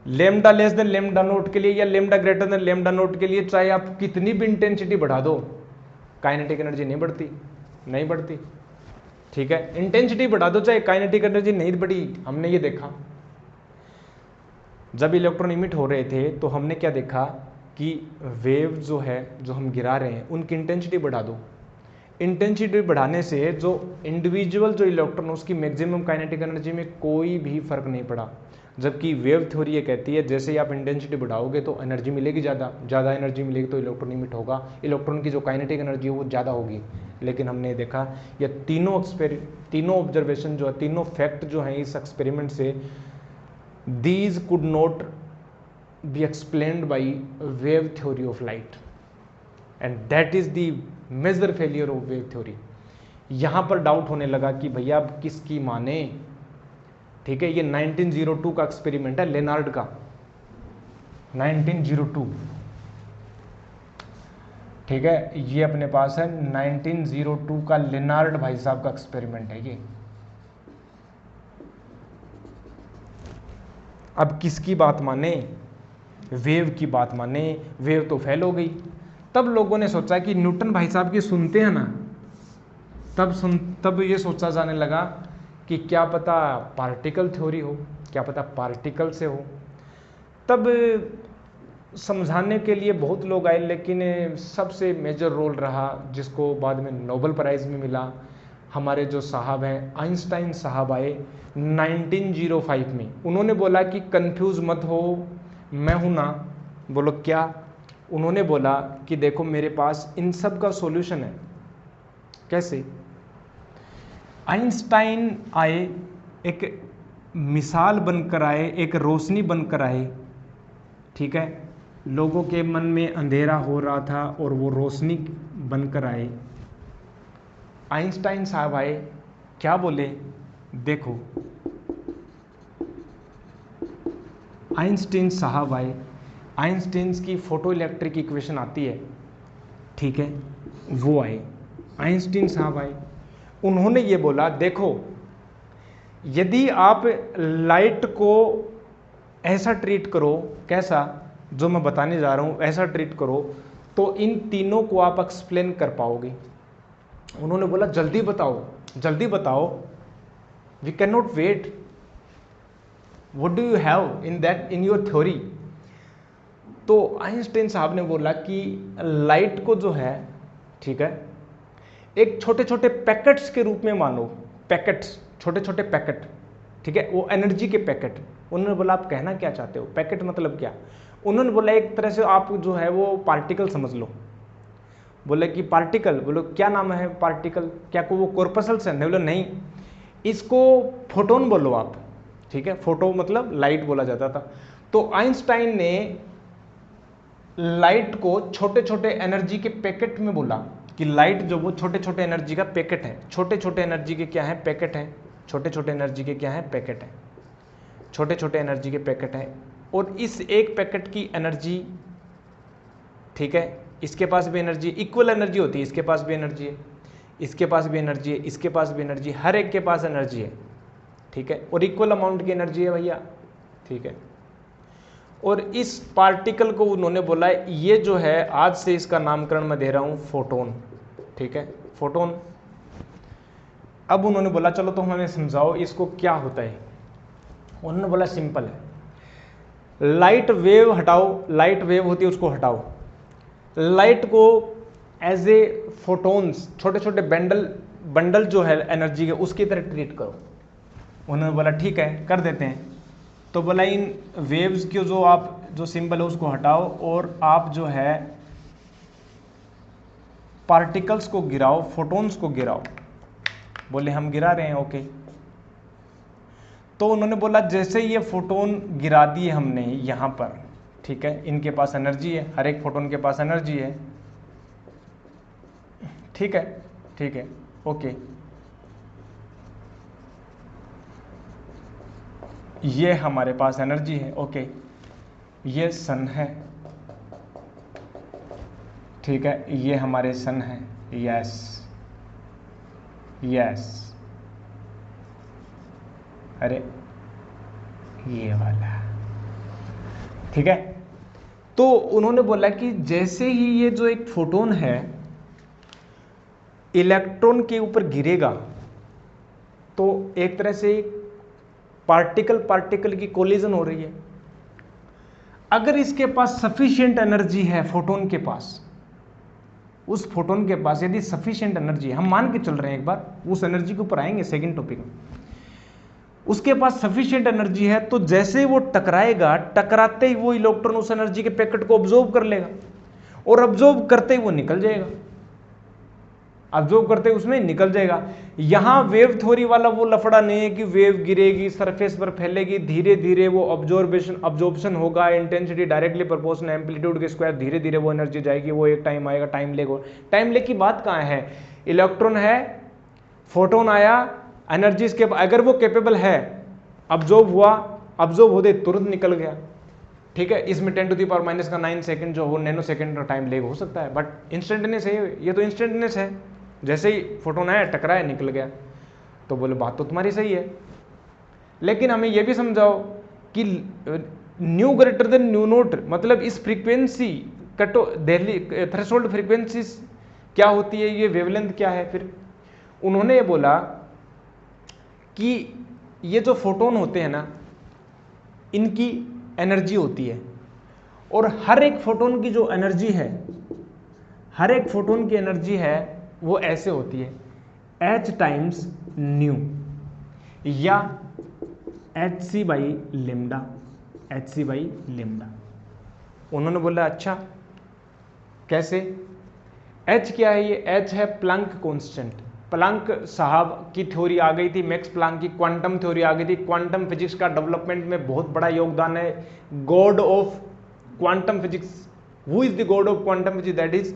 lambda less than lambda note के लिए या lambda greater than lambda note के लिए चाहे आप कितनी भी इंटेंसिटी बढ़ा दो, काइनेटिक एनर्जी नहीं बढ़ती, नहीं बढ़ती, ठीक है। इंटेंसिटी बढ़ा दो चाहे काइनेटिक एनर्जी नहीं बढ़ी। हमने ये देखा जब इलेक्ट्रॉन इमिट हो रहे थे तो हमने क्या देखा कि वेव जो है, जो हम गिरा रहे हैं, उनकी इंटेंसिटी बढ़ा दो। इंटेंसिटी बढ़ाने से जो इंडिविजुअल जो इलेक्ट्रॉन, उसकी मैक्सिमम काइनेटिक एनर्जी में कोई भी फर्क नहीं पड़ा। जबकि वेव थ्योरी ये कहती है जैसे ही आप इंटेंसिटी बढ़ाओगे तो एनर्जी मिलेगी, ज़्यादा एनर्जी मिलेगी तो इलेक्ट्रॉन इमिट होगा, इलेक्ट्रॉन की जो काइनेटिक एनर्जी है वो ज़्यादा होगी। लेकिन हमने देखा ये तीनों ऑब्जर्वेशन जो है, तीनों फैक्ट जो हैं इस एक्सपेरिमेंट से, these could not be explained by wave theory of light, and that is the major failure of wave theory. यहाँ पर डाउट होने लगा कि भैया अब किसकी माने, ठीक है। ये 1902 का एक्सपेरिमेंट है, लेनार्ड का, 1902, ठीक है। ये अपने पास है 1902 का लेनार्ड भाई साहब का एक्सपेरिमेंट है ये। अब किसकी बात माने, वेव की बात माने। वेव तो फेल हो गई। तब लोगों ने सोचा कि न्यूटन भाई साहब की सुनते हैं ना, तब ये सोचा जाने लगा कि क्या पता पार्टिकल थ्योरी हो, क्या पता पार्टिकल से हो। तब समझाने के लिए बहुत लोग आए, लेकिन सबसे मेजर रोल रहा, जिसको बाद में नोबेल प्राइज़ में मिला, हमारे जो साहब हैं आइंस्टाइन साहब आए 1905 में। उन्होंने बोला कि कंफ्यूज मत हो, मैं हूं ना। बोलो क्या? उन्होंने बोला कि देखो मेरे पास इन सब का सॉल्यूशन है। कैसे? आइंस्टाइन आए, एक मिसाल बनकर आए, एक रोशनी बनकर आए, ठीक है। लोगों के मन में अंधेरा हो रहा था और वो रोशनी बनकर आए। आइंस्टाइन साहब आए, क्या बोले? देखो, आइंस्टीन साहब आए, आइंस्टीन की फोटो इलेक्ट्रिक इक्वेशन आती है, ठीक है, वो आए। आइंस्टीन साहब आए, उन्होंने ये बोला देखो, यदि आप लाइट को ऐसा ट्रीट करो, कैसा, जो मैं बताने जा रहा हूँ ऐसा ट्रीट करो, तो इन तीनों को आप एक्सप्लेन कर पाओगे। उन्होंने बोला जल्दी बताओ, जल्दी बताओ, we can not wait, what do you have in that, in your theory. तो आइंस्टाइन साहब ने बोला कि लाइट को जो है, ठीक है, एक छोटे छोटे पैकेट्स के रूप में मानो, पैकेट्स, छोटे छोटे पैकेट, ठीक है, वो एनर्जी के पैकेट। उन्होंने बोला आप कहना क्या चाहते हो, पैकेट मतलब क्या? उन्होंने बोला एक तरह से आप जो है वो पार्टिकल समझ लो। बोले कि पार्टिकल, बोलो क्या नाम है पार्टिकल, क्या को वो कॉर्पसल्स है? बोलो नहीं, इसको फोटोन बोलो आप, ठीक है, फोटो मतलब लाइट बोला जाता था। तो आइंस्टाइन ने लाइट को छोटे छोटे एनर्जी के पैकेट में बोला कि लाइट जो वो छोटे छोटे एनर्जी का पैकेट है। छोटे छोटे एनर्जी के क्या है, पैकेट है। छोटे छोटे एनर्जी के क्या है, पैकेट है। छोटे छोटे एनर्जी के पैकेट है। और इस एक पैकेट की एनर्जी, ठीक है, इसके पास भी एनर्जी, इक्वल एनर्जी होती है, इसके पास भी एनर्जी है, इसके पास भी एनर्जी है, इसके पास भी एनर्जी, हर एक के पास एनर्जी है, ठीक है, और इक्वल अमाउंट की एनर्जी है भैया, ठीक है। और इस पार्टिकल को उन्होंने बोला ये जो है, आज से इसका नामकरण मैं दे रहा हूं फोटोन, ठीक है, फोटोन। अब उन्होंने बोला चलो तो हमें समझाओ इसको क्या होता है। उन्होंने बोला सिंपल है, लाइट वेव हटाओ, लाइट वेव होती है उसको हटाओ, लाइट को एज ए फोटोन्स, छोटे छोटे बंडल जो है एनर्जी के, उसकी तरह ट्रीट करो। उन्होंने बोला ठीक है कर देते हैं। तो बोला इन वेव्स के जो सिंबल है उसको हटाओ और आप जो है पार्टिकल्स को गिराओ, फोटोन्स को गिराओ। बोले हम गिरा रहे हैं, ओके। तो उन्होंने बोला जैसे ये फोटोन गिरा दिए हमने यहां पर, ठीक है, इनके पास एनर्जी है, हर एक फोटोन के पास एनर्जी है, ठीक है, ठीक है, ओके। ये हमारे पास एनर्जी है, ओके। ये सन है, ठीक है, ये हमारे सन है, यस यस, अरे ये वाला, ठीक है। तो उन्होंने बोला कि जैसे ही ये जो एक फोटोन है इलेक्ट्रॉन के ऊपर गिरेगा तो एक तरह से पार्टिकल की कोलिजन हो रही है। अगर इसके पास सफिशिएंट एनर्जी है, फोटोन के पास, उस फोटोन के पास यदि सफिशिएंट एनर्जी है, हम मान के चल रहे हैं, एक बार उस एनर्जी के ऊपर आएंगे सेकंड टॉपिक में, उसके पास सफिशिएंट एनर्जी है, तो जैसे वो टकराएगा, टकराते ही वो इलेक्ट्रॉन उस एनर्जी के पैकेट को ऑब्जॉर्व कर लेगा और ऑब्जॉर्व करते ही वो निकल जाएगा, ऑब्जॉर्व करते ही उसमें निकल जाएगा। यहां वेव थ्योरी वाला वो लफड़ा नहीं है कि वेव गिरेगी, सरफेस पर फैलेगी, धीरे धीरे वो ऑब्जॉर्प्शन होगा, इंटेंसिटी डायरेक्टली प्रोपोर्शनल एम्पलीट्यूड के स्क्वायर, धीरे धीरे वो एनर्जी जाएगी, वो एक टाइम आएगा, टाइम लेगा। टाइम ले की बात कहां है, इलेक्ट्रॉन है, फोटोन आया, एनर्जी इसके, अगर वो कैपेबल है, ऑब्जॉर्व हुआ, ऑब्जॉर्व होते तुरंत निकल गया, ठीक है। इसमें 10⁻⁹ सेकंड जो हो, नैनो सेकंड का टाइम लेग हो सकता है, बट इंस्टेंटेनियस है, ये तो इंस्टेंटेनियस है, जैसे ही फोटोन आया, टकराया, निकल गया। तो बोले बात तो तुम्हारी सही है, लेकिन हमें यह भी समझाओ कि new greater than new note, मतलब इस फ्रीक्वेंसी कटो दिल्ली थ्रेशोल्ड फ्रीक्वेंसी क्या होती है, ये वेवलेंथ क्या है। फिर उन्होंने ये बोला कि ये जो फोटोन होते हैं ना, इनकी एनर्जी होती है, और हर एक फोटोन की जो एनर्जी है, हर एक फोटोन की एनर्जी है वो ऐसे होती है, h टाइम्स न्यू या hc by lambda, hc by lambda. उन्होंने बोला अच्छा कैसे, h क्या है, ये h है प्लैंक कांस्टेंट। प्लैंक साहब की थ्योरी आ गई थी, मैक्स प्लैंक की क्वांटम थ्योरी आ गई थी, क्वांटम फिजिक्स का डेवलपमेंट में बहुत बड़ा योगदान है। God of quantum physics, who is the god of quantum physics, that is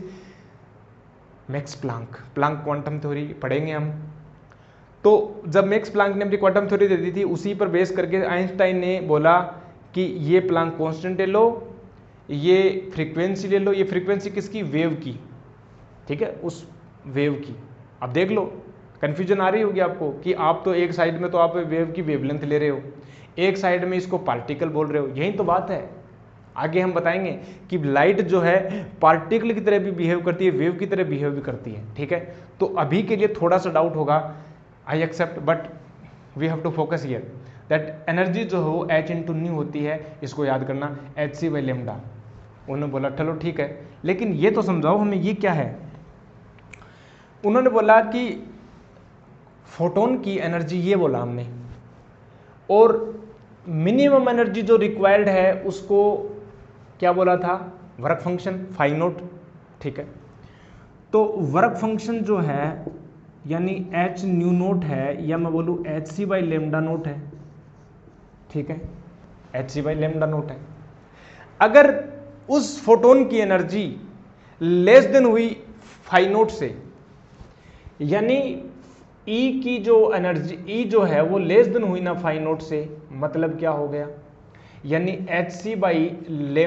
Max Planck. Planck quantum theory पढ़ेंगे हम। तो जब मैक्स प्लैंक ने अपनी क्वांटम थ्योरी दे दी थी, उसी पर बेस करके आइंस्टाइन ने बोला कि ये प्लैंक कांस्टेंट ले लो, ये फ्रीक्वेंसी ले लो, ये फ्रीक्वेंसी किसकी, वेव की, ठीक है, उस वेव की। अब देख लो कंफ्यूजन आ रही होगी आपको कि आप तो एक साइड में तो आप वेव की वेवलेंथ ले रहे हो, एक साइड में इसको पार्टिकल बोल रहे हो, यही तो बात है। आगे हम बताएंगे कि लाइट जो है पार्टिकल की तरह भी बिहेव करती है, वेव की तरह बिहेव भी करती है, ठीक है। तो अभी के लिए थोड़ा सा डाउट होगा, I accept, but we have to focus here that energy जो हो h इंटू न्यू होती है, इसको याद करना, hc बाई लेमडा। उन्होंने बोला चलो ठीक है, लेकिन ये तो समझाओ हमें ये क्या है। उन्होंने बोला कि फोटोन की एनर्जी, ये बोला हमने, और मिनिमम एनर्जी जो रिक्वायर्ड है उसको क्या बोला था, वर्क फंक्शन फाई नोट, ठीक है। तो वर्क फंक्शन जो है यानी h न्यू नोट है, या मैं बोलूँ hc बाई लेमडा नोट है, ठीक है, hc/λ0 है। अगर उस फोटोन की एनर्जी लेस देन हुई फाई नोट से, यानी E की जो एनर्जी E जो है वो लेस देन हुई ना फाई नोट से, मतलब क्या हो गया, यानी hc/λ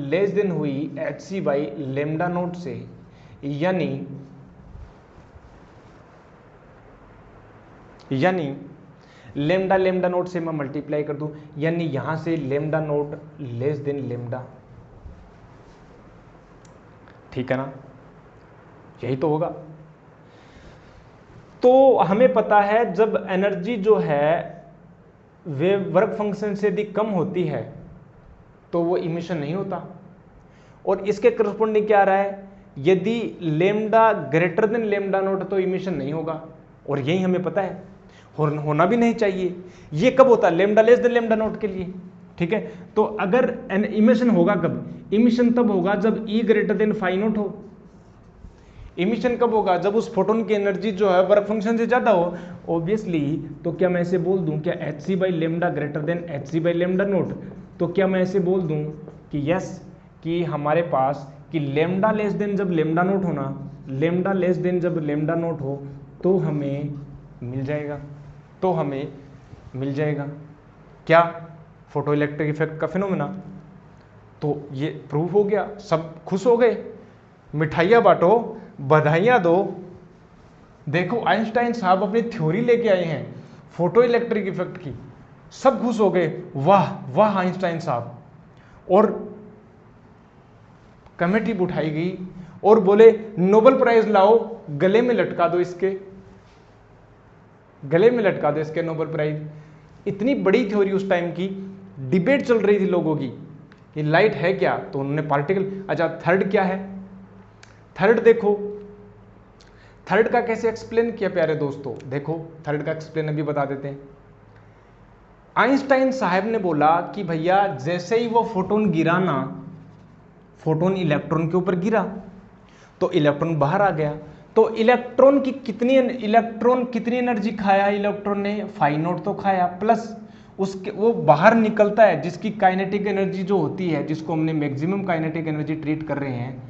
लेस देन हुई hc/λ0 से, यानी λ/λ0 से मैं मल्टीप्लाई कर दूं, यानी यहां से λ0 लेस देन λ, ठीक है ना, यही तो होगा। तो हमें पता है जब एनर्जी जो है वे वर्क फंक्शन से यदि कम होती है तो वो इमिशन नहीं होता, और इसके करस्पॉन्डिंग क्या आ रहा है, यदि लेमडा ग्रेटर देन λ0 तो इमिशन नहीं होगा, और यही हमें पता है होना भी नहीं चाहिए। ये कब होता है, लेमडा लेस देन λ0 के लिए, ठीक है। तो अगर इमिशन होगा कब, इमिशन तब होगा जब E greater than phi naught हो। इमिशन कब होगा, जब उस फोटोन की एनर्जी जो है वर्क फंक्शन से ज्यादा हो, ऑब्वियसली। तो क्या मैं ऐसे बोल दूं, क्या hc/λ ग्रेटर देन hc/λ0, तो क्या मैं ऐसे बोल दूं कि यस, कि हमारे पास कि लेमडा लेस देन जब λ0 होना, लेमडा लेस देन जब λ0 हो तो हमें मिल जाएगा, तो हमें मिल जाएगा क्या, फोटो इलेक्ट्रिक इफेक्ट का फिनोमेना। तो ये प्रूफ हो गया, सब खुश हो गए, मिठाइयाँ बांटो, बधाइयाँ दो। देखो आइंस्टाइन साहब अपनी थ्योरी लेके आए हैं फोटो इलेक्ट्रिक इफेक्ट की, सब खुश हो गए, वाह वाह आइंस्टाइन साहब। और कमेटी उठाई गई और बोले नोबेल प्राइज लाओ, गले में लटका दो इसके, गले में लटका दो इसके नोबेल प्राइज। इतनी बड़ी थ्योरी उस टाइम की, डिबेट चल रही थी लोगों की कि लाइट है क्या, तो उन्होंने पार्टिकल। अच्छा थर्ड क्या है, थर्ड देखो, थर्ड का कैसे एक्सप्लेन किया प्यारे दोस्तों, देखो थर्ड का एक्सप्लेन अभी बता देते हैं। आइंस्टाइन साहब ने बोला कि भैया जैसे ही वो फोटोन गिरा ना, फोटोन इलेक्ट्रॉन के ऊपर गिरा तो इलेक्ट्रॉन बाहर आ गया, तो इलेक्ट्रॉन कितनी एनर्जी खाया इलेक्ट्रॉन ने, फाई नोट तो खाया, प्लस उसके वो बाहर निकलता है जिसकी काइनेटिक एनर्जी जो होती है, जिसको हमने मैक्सिमम काइनेटिक एनर्जी ट्रीट कर रहे हैं।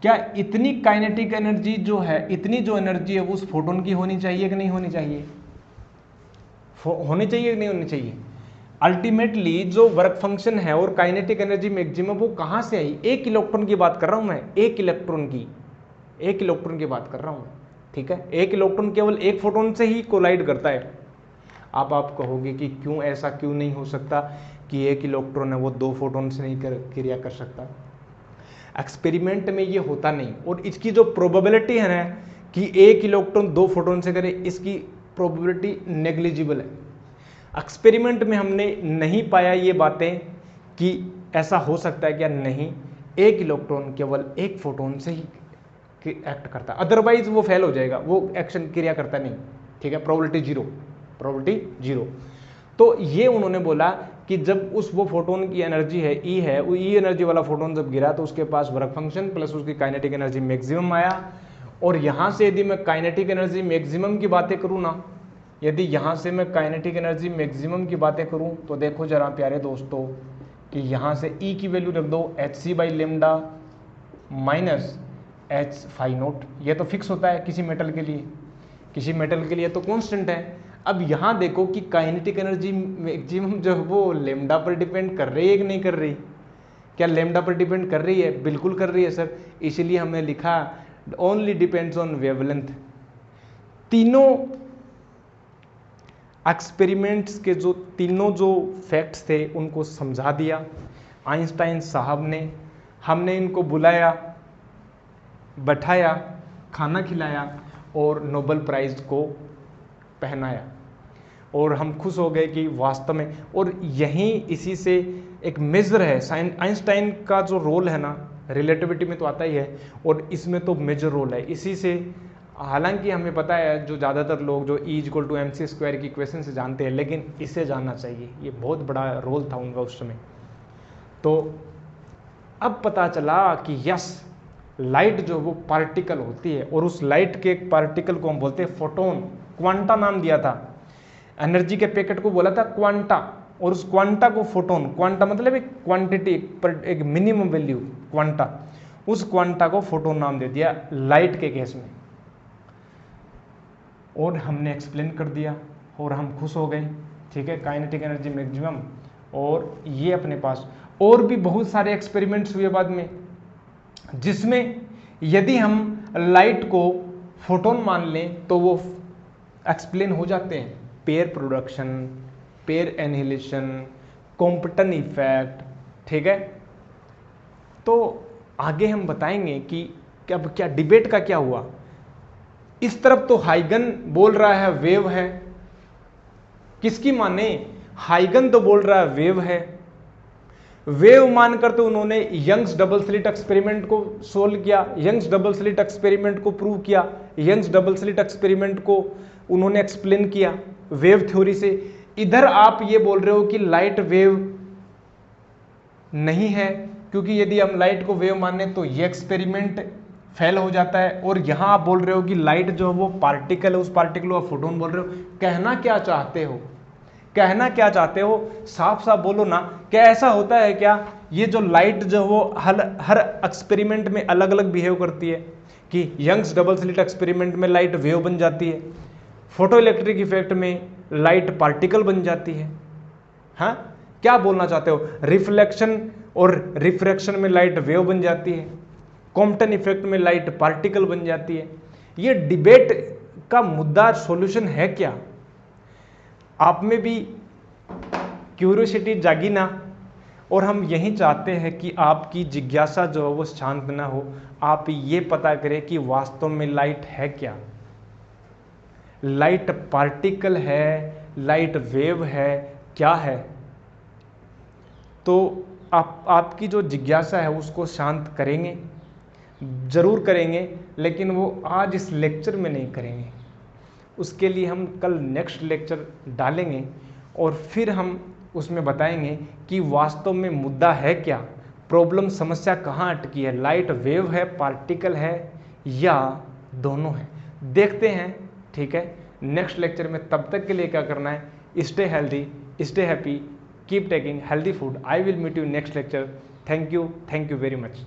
क्या इतनी काइनेटिक एनर्जी जो है, इतनी जो एनर्जी है वो उस फोटोन की होनी चाहिए कि नहीं होनी चाहिए, होनी चाहिए कि नहीं होनी चाहिए। अल्टीमेटली जो वर्क फंक्शन है और काइनेटिक एनर्जी मैक्सिमम वो कहां से आई, एक इलेक्ट्रॉन की बात कर रहा हूं मैं, एक इलेक्ट्रॉन की बात कर रहा हूं, ठीक है। एक इलेक्ट्रॉन केवल एक फोटोन से ही कोलाइड करता है। आप कहोगे कि क्यों, ऐसा क्यों नहीं हो सकता कि एक इलेक्ट्रॉन है वो दो फोटोन से नहीं क्रिया कर सकता। एक्सपेरिमेंट में ये होता नहीं, और इसकी जो प्रोबेबिलिटी है ना कि एक इलेक्ट्रॉन दो फोटोन से करे, इसकी प्रोबेबिलिटी नेग्लिजिबल है। एक्सपेरिमेंट में हमने नहीं पाया ये बातें कि ऐसा हो सकता है क्या, नहीं, एक इलेक्ट्रॉन केवल एक फोटोन से ही एक्ट करता है, अदरवाइज वो फेल हो जाएगा, वो एक्शन क्रिया करता नहीं, ठीक है। Probability zero. तो ये उन्होंने बोला कि जब वो फोटोन की एनर्जी है ई है, वो ई एनर्जी वाला फोटोन जब गिरा तो उसके पास वर्क फंक्शन प्लस उसकी काइनेटिक एनर्जी मैक्सिमम आया। और यहाँ से यदि मैं काइनेटिक एनर्जी मैक्सिमम की बातें करूँ ना, यदि यहाँ से मैं काइनेटिक एनर्जी मैक्सिमम की बातें करूँ तो देखो जरा प्यारे दोस्तों कि यहाँ से ई की वैल्यू रख दो hc/λ minus h phi note, ये तो फिक्स होता है किसी मेटल के लिए, किसी मेटल के लिए तो कांस्टेंट है। अब यहाँ देखो कि काइनेटिक एनर्जी मैक्सिमम जो वो लेमडा पर डिपेंड कर रही है कि नहीं कर रही, क्या लेमडा पर डिपेंड कर रही है, बिल्कुल कर रही है सर, इसीलिए हमने लिखा ओनली डिपेंड्स ऑन वेवलेंथ। तीनों एक्सपेरिमेंट्स के जो तीनों जो फैक्ट्स थे उनको समझा दिया आइंस्टाइन साहब ने। हमने इनको बुलाया, बैठाया, खाना खिलाया और नोबेल प्राइज़ को पहनाया, और हम खुश हो गए कि वास्तव में। और यहीं इसी से एक मेजर है आइंस्टाइन का जो रोल है ना, रिलेटिविटी में तो आता ही है और इसमें तो मेजर रोल है। इसी से हालांकि हमें पता है जो ज़्यादातर लोग जो E=mc² की इक्वेशन से जानते हैं, लेकिन इसे जानना चाहिए, ये बहुत बड़ा रोल था उनका उस समय। तो अब पता चला कि यस, लाइट जो वो पार्टिकल होती है, और उस लाइट के एक पार्टिकल को हम बोलते हैं फोटोन, क्वांटा नाम दिया था, एनर्जी के पैकेट को बोला था क्वांटा, और उस क्वांटा को फोटोन, क्वांटा मतलब एक क्वांटिटी, एक मिनिमम वैल्यू क्वांटा, उस क्वांटा को फोटोन नाम दे दिया लाइट के केस में। और हमने एक्सप्लेन कर दिया और हम खुश हो गए, ठीक है, काइनेटिक एनर्जी मैक्सिमम। और ये अपने पास और भी बहुत सारे एक्सपेरिमेंट्स हुए बाद में, जिसमें यदि हम लाइट को फोटोन मान लें तो वो एक्सप्लेन हो जाते हैं, pair production, pair annihilation, Compton effect, ठीक है। तो आगे हम बताएंगे कि क्या डिबेट का क्या हुआ। इस तरफ तो हाइगन बोल रहा है वेव है, किसकी माने, हाइगन तो बोल रहा है वेव है। वेव मानकर तो उन्होंने यंग्स डबल स्लिट एक्सपेरिमेंट को सोल्व किया, यंग्स डबल स्लिट एक्सपेरिमेंट को प्रूव किया, यंग्स डबल स्लिट एक्सपेरिमेंट को उन्होंने एक्सप्लेन किया वेव थ्योरी से। इधर आप ये बोल रहे हो कि लाइट वेव नहीं है, क्योंकि यदि हम लाइट को वेव माने तो ये एक्सपेरिमेंट फेल हो जाता है। और यहां आप बोल रहे हो कि लाइट जो है वो पार्टिकल है, उस पार्टिकल को आप फोटोन बोल रहे हो। कहना क्या चाहते हो, कहना क्या चाहते हो, साफ साफ बोलो ना। क्या ऐसा होता है क्या, ये जो लाइट जो वो हर एक्सपेरिमेंट में अलग अलग बिहेव करती है, कि यंग्स डबल स्लिट एक्सपेरिमेंट में लाइट वेव बन जाती है, फोटो इलेक्ट्रिक इफेक्ट में लाइट पार्टिकल बन जाती है। हाँ, क्या बोलना चाहते हो, रिफ्लेक्शन और रिफ्रैक्शन में लाइट वेव बन जाती है, कॉम्पटन इफेक्ट में लाइट पार्टिकल बन जाती है। ये डिबेट का मुद्दा, सॉल्यूशन है क्या? आप में भी क्यूरियोसिटी जागी ना, और हम यही चाहते हैं कि आपकी जिज्ञासा जो है वो शांत ना हो, आप ये पता करें कि वास्तव में लाइट है क्या। लाइट पार्टिकल है, लाइट वेव है, क्या है? तो आपकी जो जिज्ञासा है उसको शांत करेंगे, जरूर करेंगे, लेकिन वो आज इस लेक्चर में नहीं करेंगे। उसके लिए हम कल नेक्स्ट लेक्चर डालेंगे और फिर हम उसमें बताएंगे कि वास्तव में मुद्दा है क्या, प्रॉब्लम, समस्या कहाँ अटकी है, लाइट वेव है, पार्टिकल है, या दोनों है। देखते हैं, ठीक है, नेक्स्ट लेक्चर में। तब तक के लिए क्या करना है, stay healthy, stay happy, keep taking healthy food. I will meet you next lecture. Thank you very much.